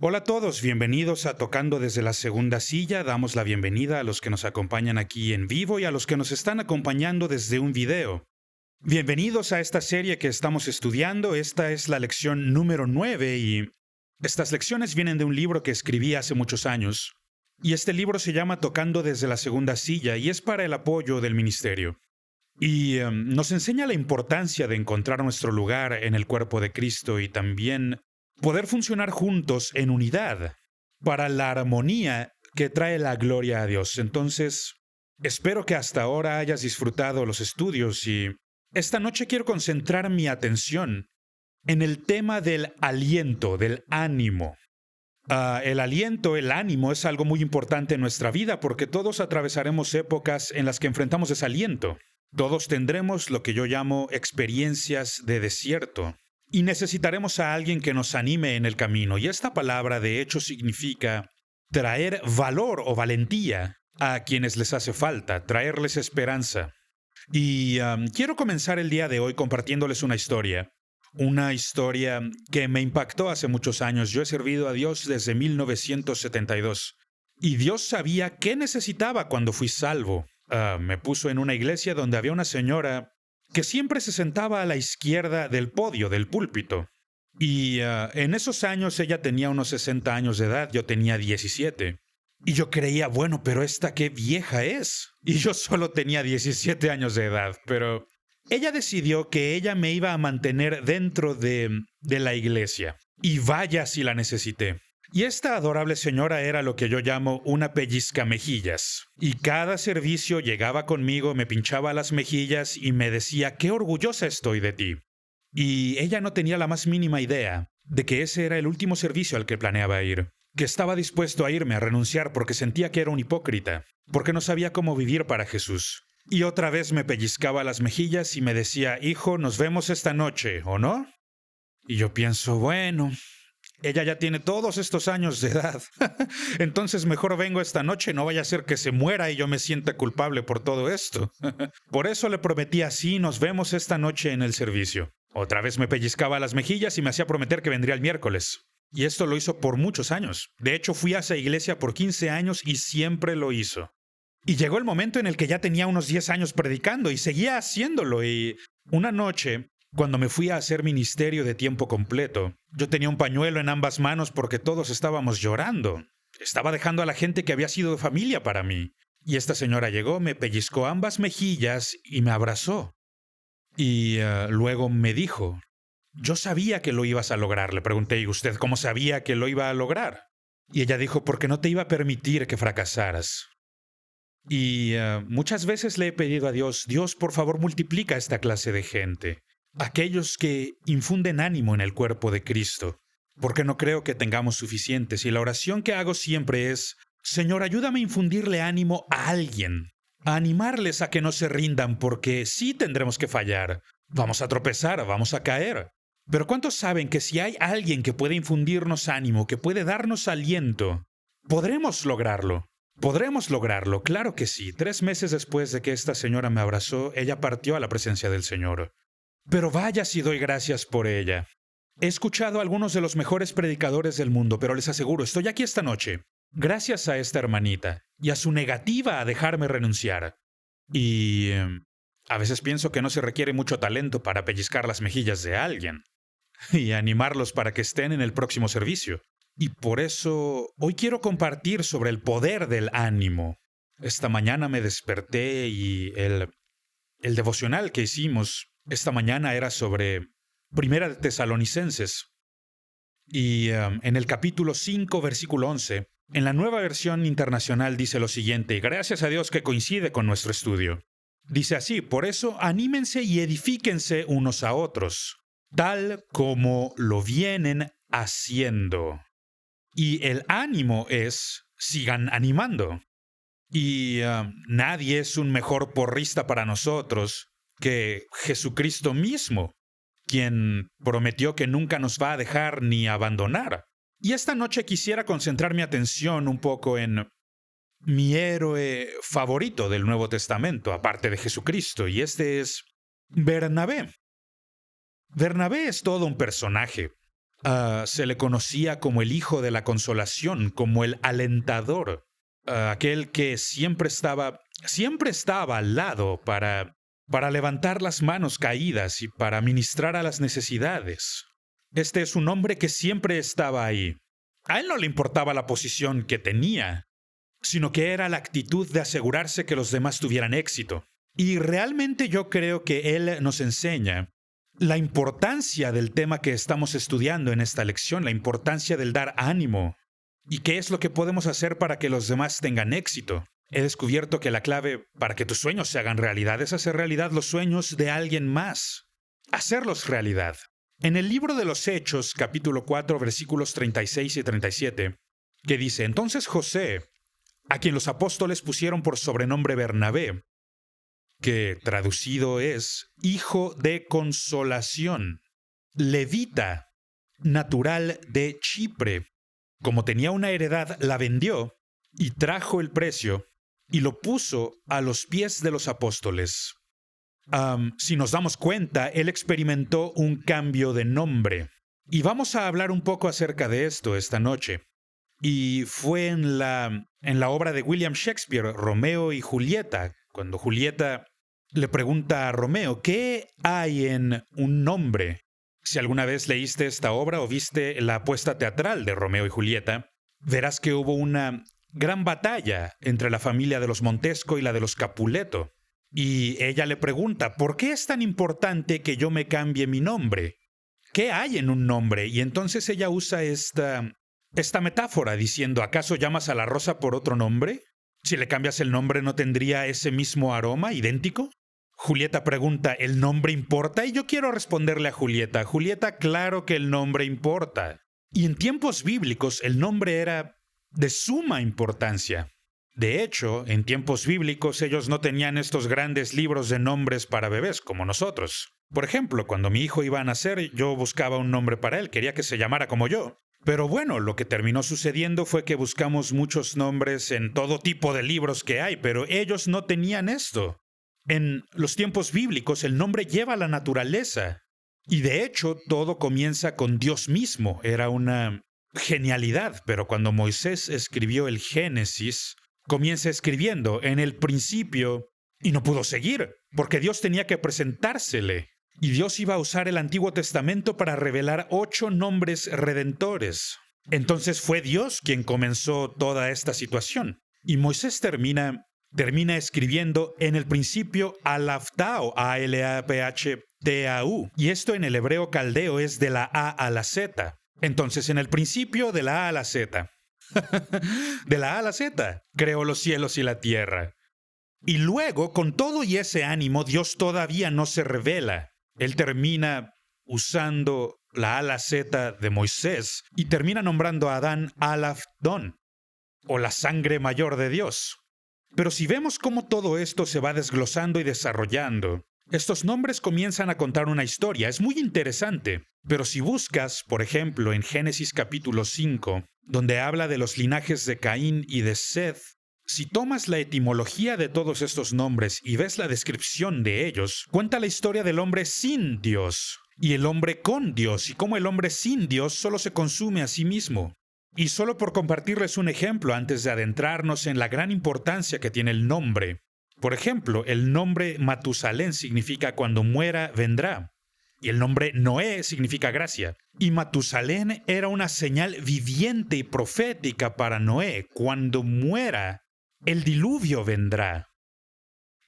Hola a todos, bienvenidos a Tocando desde la Segunda Silla. Damos la bienvenida a los que nos acompañan aquí en vivo y a los que nos están acompañando desde un video. Bienvenidos a esta serie que estamos estudiando. Esta es la lección número 9 y estas lecciones vienen de un libro que escribí hace muchos años. Y este libro se llama Tocando desde la Segunda Silla y es para el apoyo del ministerio. Y nos enseña la importancia de encontrar nuestro lugar en el cuerpo de Cristo y también poder funcionar juntos en unidad para la armonía que trae la gloria a Dios. Entonces, espero que hasta ahora hayas disfrutado los estudios y esta noche quiero concentrar mi atención en el tema del aliento, del ánimo. El aliento, el ánimo es algo muy importante en nuestra vida porque todos atravesaremos épocas en las que enfrentamos desaliento. Todos tendremos lo que yo llamo experiencias de desierto. Y necesitaremos a alguien que nos anime en el camino. Y esta palabra de hecho significa traer valor o valentía a quienes les hace falta, traerles esperanza. Y quiero comenzar el día de hoy compartiéndoles una historia. Una historia que me impactó hace muchos años. Yo he servido a Dios desde 1972. Y Dios sabía qué necesitaba cuando fui salvo. Me puso en una iglesia donde había una señora que siempre se sentaba a la izquierda del podio, del púlpito. Y en esos años ella tenía unos 60 años de edad, yo tenía 17. Y yo creía, bueno, pero esta qué vieja es. Y yo solo tenía 17 años de edad, pero ella decidió que ella me iba a mantener dentro de la iglesia. Y vaya si la necesité. Y esta adorable señora era lo que yo llamo una pellizcamejillas. Y cada servicio llegaba conmigo, me pinchaba las mejillas y me decía, qué orgullosa estoy de ti. Y ella no tenía la más mínima idea de que ese era el último servicio al que planeaba ir. Que estaba dispuesto a irme a renunciar porque sentía que era un hipócrita, porque no sabía cómo vivir para Jesús. Y otra vez me pellizcaba las mejillas y me decía, hijo, nos vemos esta noche, ¿o no? Y yo pienso, bueno, ella ya tiene todos estos años de edad. Entonces mejor vengo esta noche, no vaya a ser que se muera y yo me sienta culpable por todo esto. Por eso le prometí así, nos vemos esta noche en el servicio. Otra vez me pellizcaba las mejillas y me hacía prometer que vendría el miércoles. Y esto lo hizo por muchos años. De hecho, fui a esa iglesia por 15 años y siempre lo hizo. Y llegó el momento en el que ya tenía unos 10 años predicando y seguía haciéndolo. Y una noche, cuando me fui a hacer ministerio de tiempo completo, yo tenía un pañuelo en ambas manos porque todos estábamos llorando. Estaba dejando a la gente que había sido familia para mí. Y esta señora llegó, me pellizcó ambas mejillas y me abrazó. Y luego me dijo, yo sabía que lo ibas a lograr. Le pregunté, ¿y usted cómo sabía que lo iba a lograr? Y ella dijo, porque no te iba a permitir que fracasaras. Y muchas veces le he pedido a Dios, Dios, por favor, multiplica esta clase de gente. Aquellos que infunden ánimo en el cuerpo de Cristo, porque no creo que tengamos suficientes. Y la oración que hago siempre es, Señor, ayúdame a infundirle ánimo a alguien, a animarles a que no se rindan, porque sí tendremos que fallar. Vamos a tropezar, vamos a caer. Pero ¿cuántos saben que si hay alguien que puede infundirnos ánimo, que puede darnos aliento, podremos lograrlo? ¿Podremos lograrlo? Claro que sí. 3 meses después de que esta señora me abrazó, ella partió a la presencia del Señor. Pero vaya si doy gracias por ella. He escuchado a algunos de los mejores predicadores del mundo, pero les aseguro, estoy aquí esta noche, gracias a esta hermanita y a su negativa a dejarme renunciar. Y a veces pienso que no se requiere mucho talento para pellizcar las mejillas de alguien y animarlos para que estén en el próximo servicio. Y por eso hoy quiero compartir sobre el poder del ánimo. Esta mañana me desperté y el devocional que hicimos esta mañana era sobre Primera de Tesalonicenses. Y en el capítulo 5, versículo 11, en la Nueva Versión Internacional dice lo siguiente, y gracias a Dios que coincide con nuestro estudio. Dice así, por eso anímense y edifíquense unos a otros, tal como lo vienen haciendo. Y el ánimo es, sigan animando. Y nadie es un mejor porrista para nosotros que Jesucristo mismo, quien prometió que nunca nos va a dejar ni abandonar. Y esta noche quisiera concentrar mi atención un poco en mi héroe favorito del Nuevo Testamento, aparte de Jesucristo, y este es Bernabé. Bernabé es todo un personaje. Se le conocía como el hijo de la consolación, como el alentador, aquel que siempre estaba al lado para levantar las manos caídas y para ministrar a las necesidades. Este es un hombre que siempre estaba ahí. A él no le importaba la posición que tenía, sino que era la actitud de asegurarse que los demás tuvieran éxito. Y realmente yo creo que él nos enseña la importancia del tema que estamos estudiando en esta lección, la importancia del dar ánimo. ¿Y qué es lo que podemos hacer para que los demás tengan éxito? He descubierto que la clave para que tus sueños se hagan realidad es hacer realidad los sueños de alguien más. Hacerlos realidad. En el libro de los Hechos, capítulo 4, versículos 36 y 37, que dice: Entonces José, a quien los apóstoles pusieron por sobrenombre Bernabé, que traducido es Hijo de Consolación, levita, natural de Chipre, como tenía una heredad, la vendió y trajo el precio y lo puso a los pies de los apóstoles. Si nos damos cuenta, él experimentó un cambio de nombre. Y vamos a hablar un poco acerca de esto esta noche. Y fue en la obra de William Shakespeare, Romeo y Julieta, cuando Julieta le pregunta a Romeo, ¿qué hay en un nombre? Si alguna vez leíste esta obra o viste la puesta teatral de Romeo y Julieta, verás que hubo una gran batalla entre la familia de los Montesco y la de los Capuleto. Y ella le pregunta, ¿por qué es tan importante que yo me cambie mi nombre? ¿Qué hay en un nombre? Y entonces ella usa esta metáfora diciendo, ¿acaso llamas a la rosa por otro nombre? Si le cambias el nombre, ¿no tendría ese mismo aroma idéntico? Julieta pregunta, ¿el nombre importa? Y yo quiero responderle a Julieta, claro que el nombre importa. Y en tiempos bíblicos el nombre era de suma importancia. De hecho, en tiempos bíblicos ellos no tenían estos grandes libros de nombres para bebés como nosotros. Por ejemplo, cuando mi hijo iba a nacer, yo buscaba un nombre para él, quería que se llamara como yo. Pero bueno, lo que terminó sucediendo fue que buscamos muchos nombres en todo tipo de libros que hay, pero ellos no tenían esto. En los tiempos bíblicos el nombre lleva la naturaleza. Y de hecho, todo comienza con Dios mismo. Era una genialidad, pero cuando Moisés escribió el Génesis, comienza escribiendo en el principio y no pudo seguir, porque Dios tenía que presentársele. Y Dios iba a usar el Antiguo Testamento para revelar 8 nombres redentores. Entonces fue Dios quien comenzó toda esta situación. Y Moisés termina escribiendo en el principio Alaftao, A-L-A-P-H-T-A-U. Y esto en el hebreo caldeo es de la A a la Z. Entonces, en el principio de la A a la Z. De la A a la Z, creó los cielos y la tierra. Y luego, con todo y ese ánimo, Dios todavía no se revela. Él termina usando la A a la Z de Moisés y termina nombrando a Adán Alafdón, o la sangre mayor de Dios. Pero si vemos cómo todo esto se va desglosando y desarrollando, estos nombres comienzan a contar una historia. Es muy interesante. Pero si buscas, por ejemplo, en Génesis capítulo 5, donde habla de los linajes de Caín y de Seth, si tomas la etimología de todos estos nombres y ves la descripción de ellos, cuenta la historia del hombre sin Dios y el hombre con Dios, y cómo el hombre sin Dios solo se consume a sí mismo. Y solo por compartirles un ejemplo antes de adentrarnos en la gran importancia que tiene el nombre. Por ejemplo, el nombre Matusalén significa cuando muera, vendrá. Y el nombre Noé significa gracia. Y Matusalén era una señal viviente y profética para Noé. Cuando muera, el diluvio vendrá.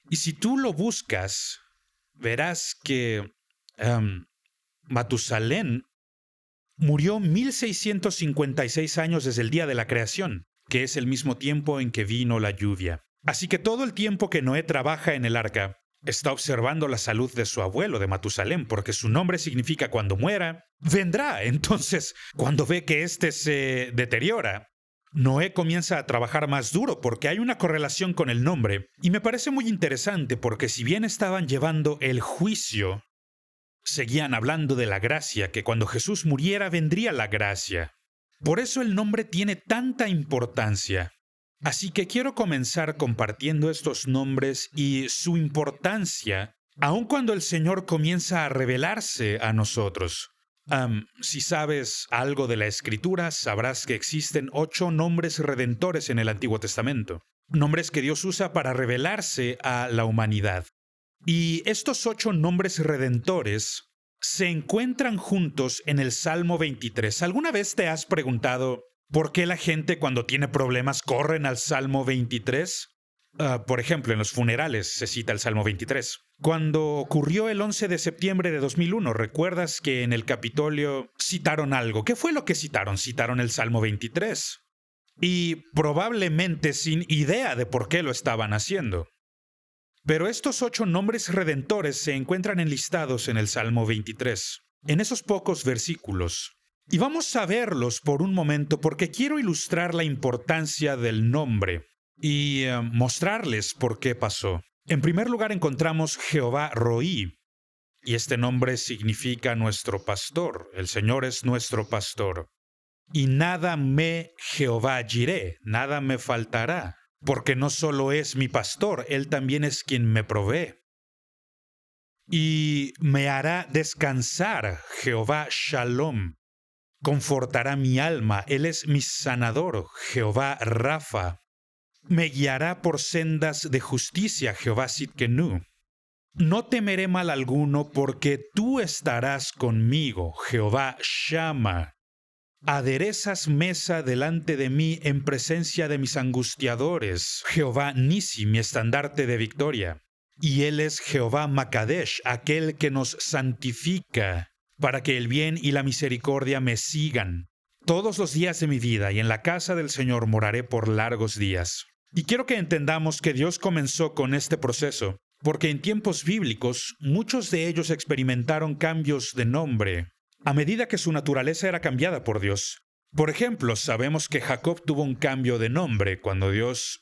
Y si tú lo buscas, verás que Matusalén murió 1656 años desde el día de la creación, que es el mismo tiempo en que vino la lluvia. Así que todo el tiempo que Noé trabaja en el arca, está observando la salud de su abuelo, de Matusalén, porque su nombre significa cuando muera, vendrá. Entonces, cuando ve que éste se deteriora, Noé comienza a trabajar más duro porque hay una correlación con el nombre. Y me parece muy interesante porque si bien estaban llevando el juicio, seguían hablando de la gracia, que cuando Jesús muriera vendría la gracia. Por eso el nombre tiene tanta importancia. Así que quiero comenzar compartiendo estos nombres y su importancia, aun cuando el Señor comienza a revelarse a nosotros. Si sabes algo de la Escritura, sabrás que existen 8 nombres redentores en el Antiguo Testamento. Nombres que Dios usa para revelarse a la humanidad. Y estos 8 nombres redentores se encuentran juntos en el Salmo 23. ¿Alguna vez te has preguntado por qué la gente cuando tiene problemas corren al Salmo 23? Por ejemplo, en los funerales se cita el Salmo 23. Cuando ocurrió el 11 de septiembre de 2001, ¿recuerdas que en el Capitolio citaron algo? ¿Qué fue lo que citaron? Citaron el Salmo 23. Y probablemente sin idea de por qué lo estaban haciendo. Pero estos 8 nombres redentores se encuentran enlistados en el Salmo 23, en esos pocos versículos. Y vamos a verlos por un momento porque quiero ilustrar la importancia del nombre y mostrarles por qué pasó. En primer lugar encontramos Jehová Roí, y este nombre significa nuestro pastor. El Señor es nuestro pastor. Y nada me Jehová Jireh, nada me faltará. Porque no solo es mi pastor, Él también es quien me provee. Y me hará descansar Jehová Shalom. Confortará mi alma, Él es mi sanador, Jehová Rafa. Me guiará por sendas de justicia, Jehová Sidkenu. No temeré mal alguno, porque tú estarás conmigo, Jehová Shama. Aderezas mesa delante de mí en presencia de mis angustiadores. Jehová Nisi, mi estandarte de victoria. Y Él es Jehová Makadesh, aquel que nos santifica, para que el bien y la misericordia me sigan todos los días de mi vida, y en la casa del Señor moraré por largos días. Y quiero que entendamos que Dios comenzó con este proceso, porque en tiempos bíblicos muchos de ellos experimentaron cambios de nombre a medida que su naturaleza era cambiada por Dios. Por ejemplo, sabemos que Jacob tuvo un cambio de nombre cuando Dios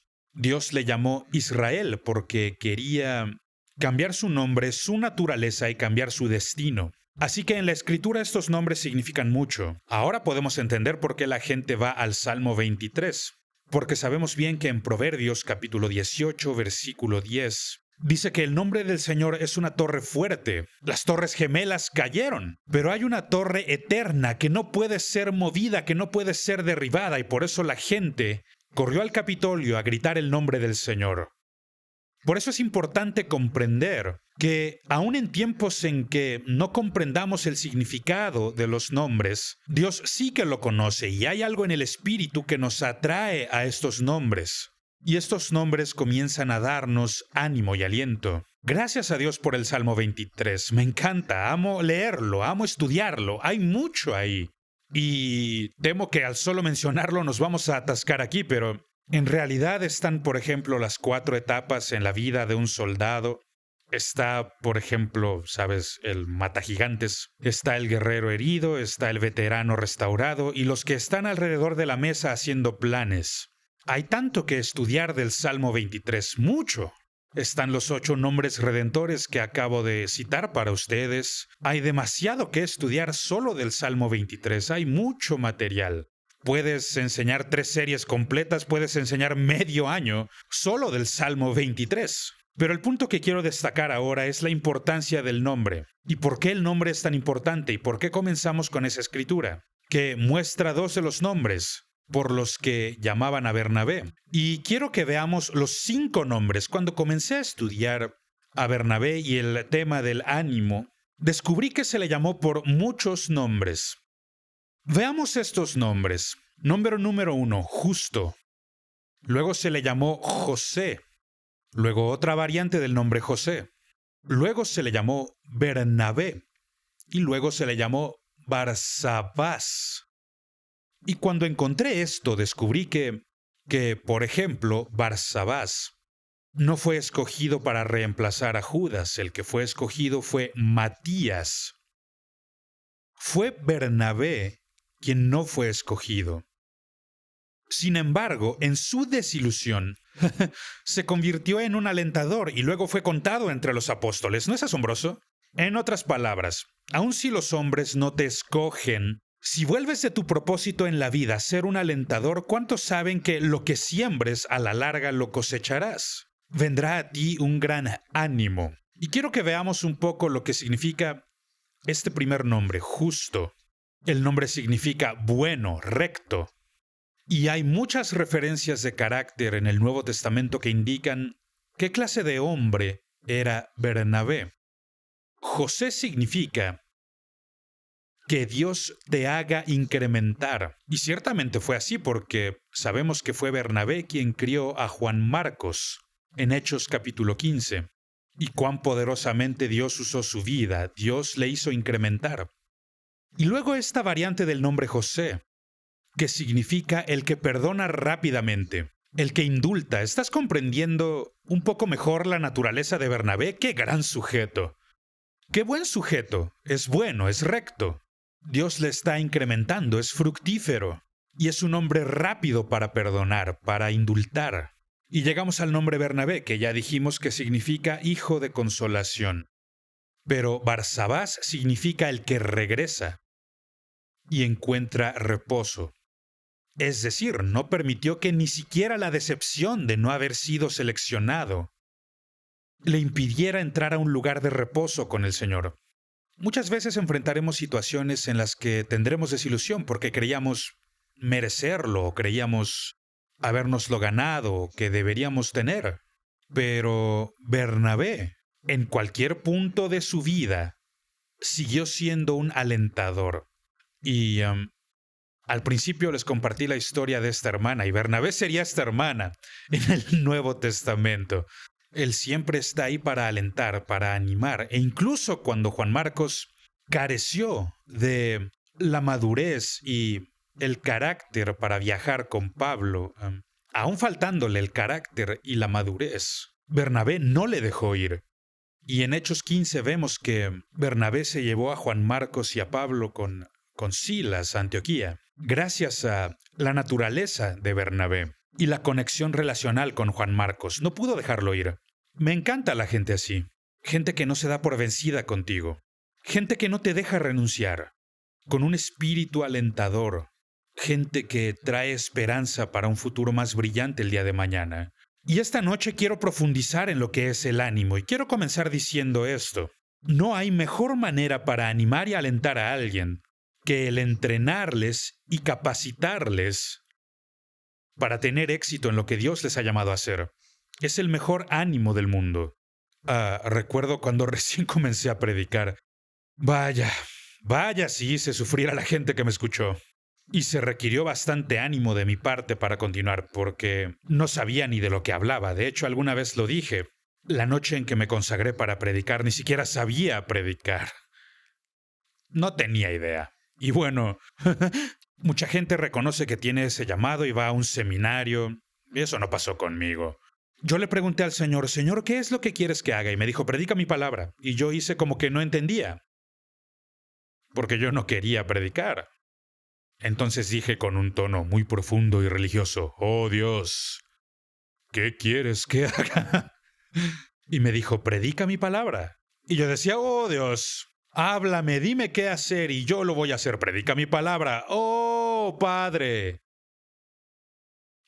le llamó Israel porque quería cambiar su nombre, su naturaleza y cambiar su destino. Así que en la Escritura estos nombres significan mucho. Ahora podemos entender por qué la gente va al Salmo 23, porque sabemos bien que en Proverbios capítulo 18, versículo 10, dice que el nombre del Señor es una torre fuerte. Las torres gemelas cayeron, pero hay una torre eterna que no puede ser movida, que no puede ser derribada, y por eso la gente corrió al Capitolio a gritar el nombre del Señor. Por eso es importante comprender que aun en tiempos en que no comprendamos el significado de los nombres, Dios sí que lo conoce y hay algo en el espíritu que nos atrae a estos nombres. Y estos nombres comienzan a darnos ánimo y aliento. Gracias a Dios por el Salmo 23. Me encanta, amo leerlo, amo estudiarlo. Hay mucho ahí. Y temo que al solo mencionarlo nos vamos a atascar aquí, pero en realidad están, por ejemplo, las 4 etapas en la vida de un soldado. Está, por ejemplo, ¿sabes? El matagigantes. Está el guerrero herido, está el veterano restaurado y los que están alrededor de la mesa haciendo planes. Hay tanto que estudiar del Salmo 23, mucho. Están los 8 nombres redentores que acabo de citar para ustedes. Hay demasiado que estudiar solo del Salmo 23, hay mucho material. Puedes enseñar 3 series completas, puedes enseñar medio año solo del Salmo 23. Pero el punto que quiero destacar ahora es la importancia del nombre. ¿Y por qué el nombre es tan importante? ¿Y por qué comenzamos con esa escritura? Que muestra 2 de los nombres por los que llamaban a Bernabé. Y quiero que veamos los 5 nombres. Cuando comencé a estudiar a Bernabé y el tema del ánimo, descubrí que se le llamó por muchos nombres. Veamos estos nombres. Nombre número 1, Justo. Luego se le llamó José. Luego otra variante del nombre José. Luego se le llamó Bernabé. Y luego se le llamó Barsabás. Y cuando encontré esto, descubrí que, por ejemplo, Barsabás no fue escogido para reemplazar a Judas. El que fue escogido fue Matías. Fue Bernabé quien no fue escogido. Sin embargo, en su desilusión, se convirtió en un alentador y luego fue contado entre los apóstoles. ¿No es asombroso? En otras palabras, aun si los hombres no te escogen, si vuelves de tu propósito en la vida ser un alentador, ¿cuántos saben que lo que siembres a la larga lo cosecharás? Vendrá a ti un gran ánimo. Y quiero que veamos un poco lo que significa Este primer nombre, justo, el nombre significa bueno, recto. Y hay muchas referencias de carácter en el Nuevo Testamento que indican qué clase de hombre era Bernabé. José significa que Dios te haga incrementar. Y ciertamente fue así porque sabemos que fue Bernabé quien crió a Juan Marcos en Hechos capítulo 15. Y cuán poderosamente Dios usó su vida, Dios le hizo incrementar. Y luego esta variante del nombre José, que significa el que perdona rápidamente, el que indulta. ¿Estás comprendiendo un poco mejor la naturaleza de Bernabé? ¡Qué gran sujeto! ¡Qué buen sujeto! Es bueno, es recto. Dios le está incrementando, es fructífero. Y es un hombre rápido para perdonar, para indultar. Y llegamos al nombre Bernabé, que ya dijimos que significa hijo de consolación. Pero Barsabás significa el que regresa y encuentra reposo. Es decir, no permitió que ni siquiera la decepción de no haber sido seleccionado le impidiera entrar a un lugar de reposo con el Señor. Muchas veces enfrentaremos situaciones en las que tendremos desilusión porque creíamos merecerlo o creíamos habérnoslo ganado o que deberíamos tener. Pero Bernabé, en cualquier punto de su vida, siguió siendo un alentador. Y al principio les compartí la historia de esta hermana, y Bernabé sería esta hermana en el Nuevo Testamento. Él siempre está ahí para alentar, para animar, e incluso cuando Juan Marcos careció de la madurez y el carácter para viajar con Pablo, aún faltándole el carácter y la madurez, Bernabé no le dejó ir. Y en Hechos 15 vemos que Bernabé se llevó a Juan Marcos y a Pablo con Silas a Antioquía, gracias a la naturaleza de Bernabé y la conexión relacional con Juan Marcos. No pudo dejarlo ir. Me encanta la gente así, gente que no se da por vencida contigo, gente que no te deja renunciar, con un espíritu alentador, gente que trae esperanza para un futuro más brillante el día de mañana. Y esta noche quiero profundizar en lo que es el ánimo y quiero comenzar diciendo esto. No hay mejor manera para animar y alentar a alguien que el entrenarles y capacitarles para tener éxito en lo que Dios les ha llamado a hacer. Es el mejor ánimo del mundo. Recuerdo cuando recién comencé a predicar. Vaya, sí hice sufrir a la gente que me escuchó. Y se requirió bastante ánimo de mi parte para continuar, porque no sabía ni de lo que hablaba. De hecho, alguna vez lo dije. La noche en que me consagré para predicar, ni siquiera sabía predicar. No tenía idea. Y bueno, mucha gente reconoce que tiene ese llamado y va a un seminario. Y eso no pasó conmigo. Yo le pregunté al Señor, Señor, ¿qué es lo que quieres que haga? Y me dijo, predica mi palabra. Y yo hice como que no entendía, porque yo no quería predicar. Entonces dije con un tono muy profundo y religioso, oh Dios, ¿qué quieres que haga? Y me dijo, predica mi palabra. Y yo decía, oh Dios, háblame, dime qué hacer y yo lo voy a hacer, predica mi palabra. Oh Padre.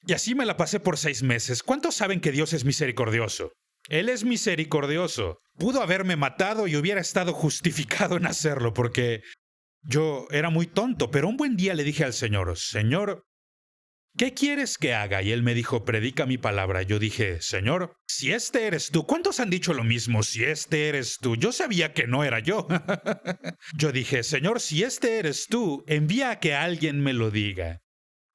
Y así me la pasé por 6 meses. ¿Cuántos saben que Dios es misericordioso? Él es misericordioso. Pudo haberme matado y hubiera estado justificado en hacerlo porque yo era muy tonto, pero un buen día le dije al Señor, Señor, ¿qué quieres que haga? Y Él me dijo, predica mi palabra. Yo dije, Señor, si este eres tú, ¿cuántos han dicho lo mismo? Si este eres tú. Yo sabía que no era yo. Yo dije, Señor, si este eres tú, envía a que alguien me lo diga.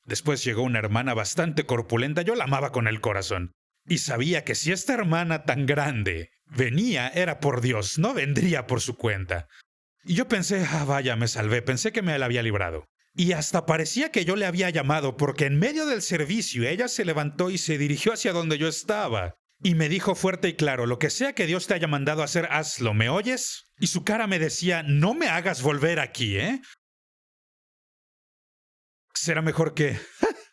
Después llegó una hermana bastante corpulenta, yo la amaba con el corazón. Y sabía que si esta hermana tan grande venía, era por Dios, no vendría por su cuenta. Y yo pensé, vaya, me salvé, pensé que me la había librado. Y hasta parecía que yo le había llamado, porque en medio del servicio ella se levantó y se dirigió hacia donde yo estaba. Y me dijo fuerte y claro, lo que sea que Dios te haya mandado a hacer, hazlo, ¿me oyes? Y su cara me decía, no me hagas volver aquí, ¿eh? Será mejor que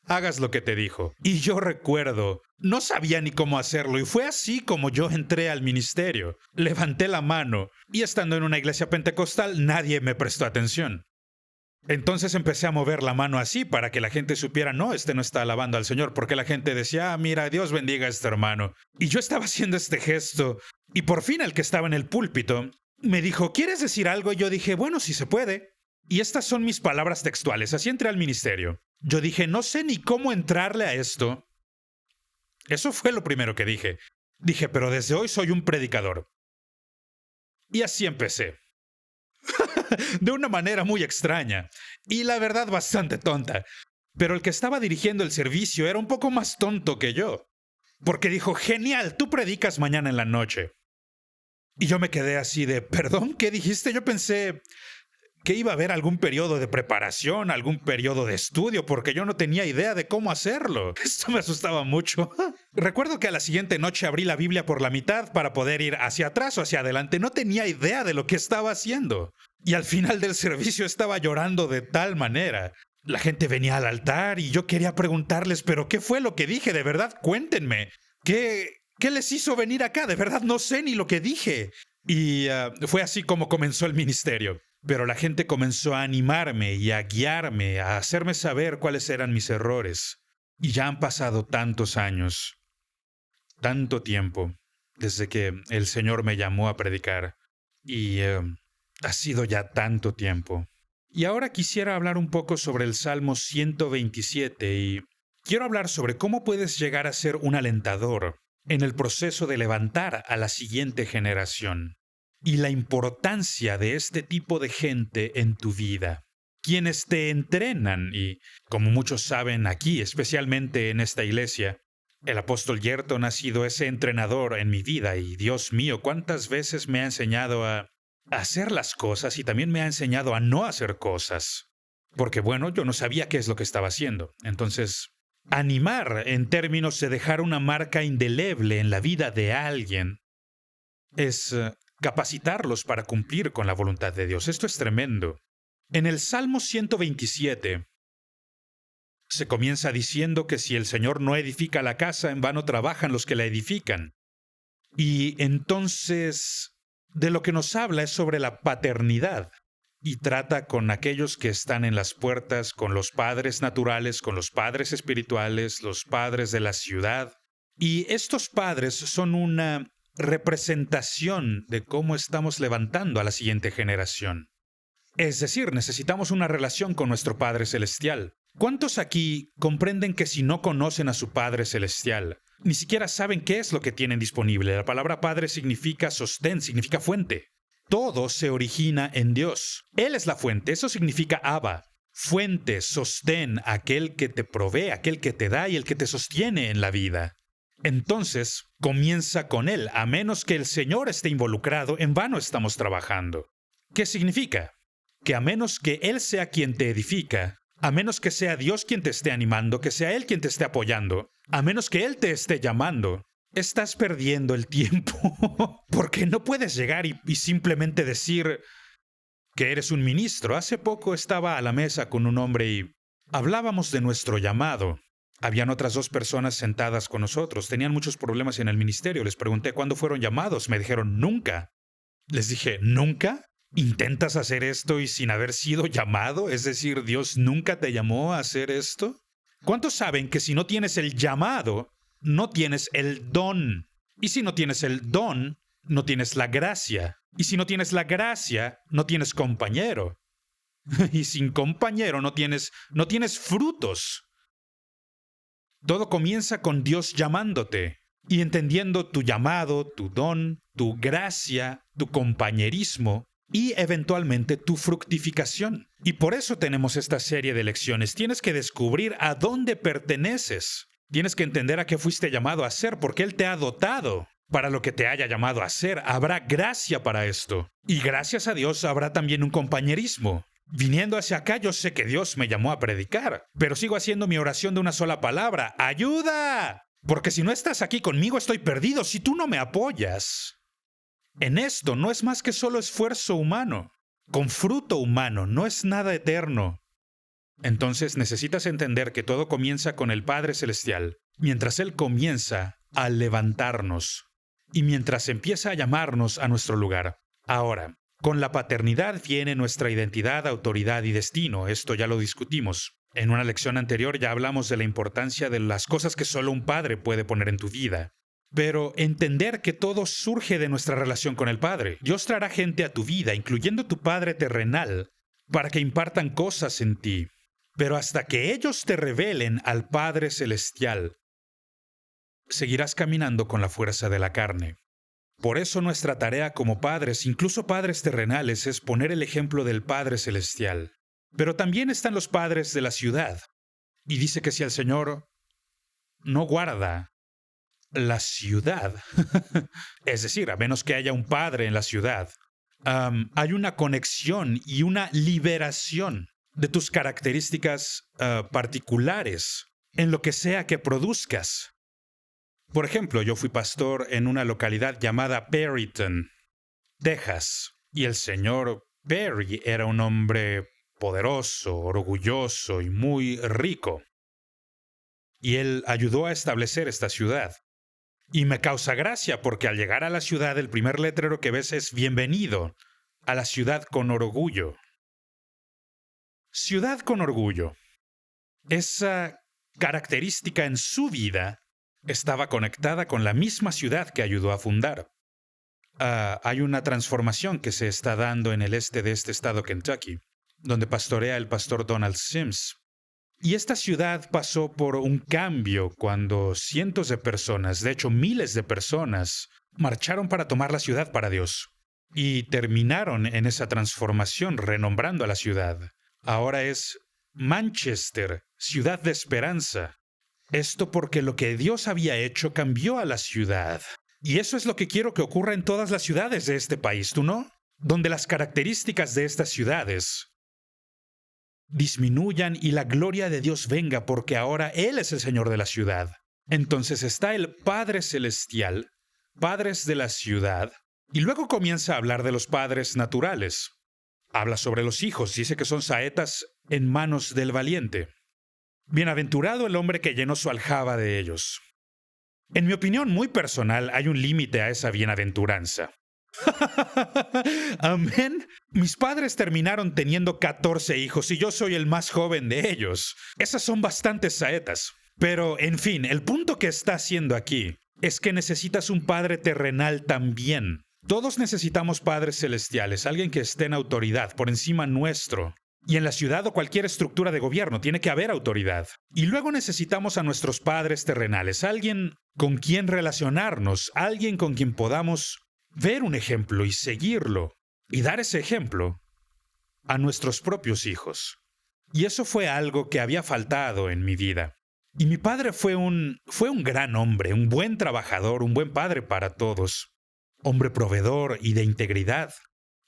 hagas lo que te dijo. Y yo recuerdo, no sabía ni cómo hacerlo y fue así como yo entré al ministerio. Levanté la mano y estando en una iglesia pentecostal nadie me prestó atención. Entonces empecé a mover la mano así para que la gente supiera, no, este no está alabando al Señor, porque la gente decía, mira, Dios bendiga a este hermano. Y yo estaba haciendo este gesto y por fin el que estaba en el púlpito Me dijo, ¿quieres decir algo? Y yo dije, bueno, si se puede. Y estas son mis palabras textuales. Así entré al ministerio. Yo dije, no sé ni cómo entrarle a esto. Eso fue lo primero que dije. Dije, pero desde hoy soy un predicador. Y así empecé. De una manera muy extraña. Y la verdad bastante tonta. Pero el que estaba dirigiendo el servicio era un poco más tonto que yo. Porque dijo, genial, tú predicas mañana en la noche. Y yo me quedé así de, perdón, ¿qué dijiste? Yo pensé que iba a haber algún periodo de preparación, algún periodo de estudio, porque yo no tenía idea de cómo hacerlo. Esto me asustaba mucho. Recuerdo que a la siguiente noche abrí la Biblia por la mitad para poder ir hacia atrás o hacia adelante. No tenía idea de lo que estaba haciendo. Y al final del servicio estaba llorando de tal manera. La gente venía al altar y yo quería preguntarles, ¿pero qué fue lo que dije? De verdad, cuéntenme. ¿Qué les hizo venir acá? De verdad no sé ni lo que dije. Y fue así como comenzó el ministerio. Pero la gente comenzó a animarme y a guiarme, a hacerme saber cuáles eran mis errores. Y ya han pasado tantos años, tanto tiempo, desde que el Señor me llamó a predicar. Y ha sido ya tanto tiempo. Y ahora quisiera hablar un poco sobre el Salmo 127 y quiero hablar sobre cómo puedes llegar a ser un alentador en el proceso de levantar a la siguiente generación y la importancia de este tipo de gente en tu vida, quienes te entrenan y, como muchos saben aquí, especialmente en esta iglesia, el apóstol Yerton ha sido ese entrenador en mi vida y, Dios mío, cuántas veces me ha enseñado a hacer las cosas y también me ha enseñado a no hacer cosas. Porque bueno, yo no sabía qué es lo que estaba haciendo. Entonces, animar en términos de dejar una marca indeleble en la vida de alguien es capacitarlos para cumplir con la voluntad de Dios. Esto es tremendo. En el Salmo 127 se comienza diciendo que si el Señor no edifica la casa, en vano trabajan los que la edifican. Y entonces, de lo que nos habla es sobre la paternidad. Y trata con aquellos que están en las puertas, con los padres naturales, con los padres espirituales, los padres de la ciudad. Y estos padres son una representación de cómo estamos levantando a la siguiente generación. Es decir, necesitamos una relación con nuestro Padre Celestial. ¿Cuántos aquí comprenden que si no conocen a su Padre Celestial, ni siquiera saben qué es lo que tienen disponible? La palabra Padre significa sostén, significa fuente. Todo se origina en Dios. Él es la fuente, eso significa Abba. Fuente, sostén, aquel que te provee, aquel que te da y el que te sostiene en la vida. Entonces, comienza con Él. A menos que el Señor esté involucrado, en vano estamos trabajando. ¿Qué significa? Que a menos que Él sea quien te edifica, a menos que sea Dios quien te esté animando, que sea Él quien te esté apoyando, a menos que Él te esté llamando, estás perdiendo el tiempo. Porque no puedes llegar y simplemente decir que eres un ministro. Hace poco estaba a la mesa con un hombre y hablábamos de nuestro llamado. Habían otras 2 personas sentadas con nosotros. Tenían muchos problemas en el ministerio. Les pregunté cuándo fueron llamados. Me dijeron, nunca. Les dije, ¿nunca? ¿Intentas hacer esto y sin haber sido llamado? Es decir, ¿Dios nunca te llamó a hacer esto? ¿Cuántos saben que si no tienes el llamado, no tienes el don? Y si no tienes el don, no tienes la gracia. Y si no tienes la gracia, no tienes compañero. Y sin compañero no tienes frutos. Todo comienza con Dios llamándote y entendiendo tu llamado, tu don, tu gracia, tu compañerismo y eventualmente tu fructificación. Y por eso tenemos esta serie de lecciones. Tienes que descubrir a dónde perteneces. Tienes que entender a qué fuiste llamado a ser, porque Él te ha dotado para lo que te haya llamado a ser. Habrá gracia para esto. Y gracias a Dios habrá también un compañerismo. Viniendo hacia acá, yo sé que Dios me llamó a predicar, pero sigo haciendo mi oración de una sola palabra: ¡ayuda! Porque si no estás aquí conmigo, estoy perdido si tú no me apoyas. En esto no es más que solo esfuerzo humano, con fruto humano, no es nada eterno. Entonces necesitas entender que todo comienza con el Padre Celestial, mientras Él comienza a levantarnos y mientras empieza a llamarnos a nuestro lugar. Ahora, con la paternidad viene nuestra identidad, autoridad y destino. Esto ya lo discutimos. En una lección anterior ya hablamos de la importancia de las cosas que solo un padre puede poner en tu vida. pero entender que todo surge de nuestra relación con el Padre. Dios traerá gente a tu vida, incluyendo tu Padre terrenal, para que impartan cosas en ti. Pero hasta que ellos te revelen al Padre celestial, seguirás caminando con la fuerza de la carne. Por eso nuestra tarea como padres, incluso padres terrenales, es poner el ejemplo del Padre celestial. Pero también están los padres de la ciudad. Y dice que si el Señor no guarda la ciudad, es decir, a menos que haya un padre en la ciudad, hay una conexión y una liberación de tus características particulares en lo que sea que produzcas. Por ejemplo, yo fui pastor en una localidad llamada Perryton, Texas, y el señor Perry era un hombre poderoso, orgulloso y muy rico. Y él ayudó a establecer esta ciudad. Y me causa gracia porque al llegar a la ciudad el primer letrero que ves es bienvenido a la ciudad con orgullo. Ciudad con orgullo. Esa característica en su vida estaba conectada con la misma ciudad que ayudó a fundar. Hay una transformación que se está dando en el este de este estado, Kentucky, donde pastorea el pastor Donald Sims. Y esta ciudad pasó por un cambio cuando cientos de personas, de hecho miles de personas, marcharon para tomar la ciudad para Dios. Y terminaron en esa transformación renombrando a la ciudad. Ahora es Manchester, ciudad de esperanza. Esto porque lo que Dios había hecho cambió a la ciudad. Y eso es lo que quiero que ocurra en todas las ciudades de este país, ¿tú no? Donde las características de estas ciudades disminuyan y la gloria de Dios venga porque ahora Él es el Señor de la ciudad. Entonces está el Padre Celestial, padres de la ciudad, y luego comienza a hablar de los padres naturales. Habla sobre los hijos, dice que son saetas en manos del valiente. Bienaventurado el hombre que llenó su aljaba de ellos. En mi opinión muy personal, hay un límite a esa bienaventuranza. Amén. Mis padres terminaron teniendo 14 hijos y yo soy el más joven de ellos. Esas son bastantes saetas. Pero, en fin, el punto que está haciendo aquí es que necesitas un padre terrenal también. Todos necesitamos padres celestiales, alguien que esté en autoridad por encima nuestro. Y en la ciudad o cualquier estructura de gobierno tiene que haber autoridad. Y luego necesitamos a nuestros padres terrenales, alguien con quien relacionarnos, alguien con quien podamos ver un ejemplo y seguirlo, y dar ese ejemplo a nuestros propios hijos. Y eso fue algo que había faltado en mi vida. Y mi padre fue un gran hombre, un buen trabajador, un buen padre para todos. Hombre proveedor y de integridad.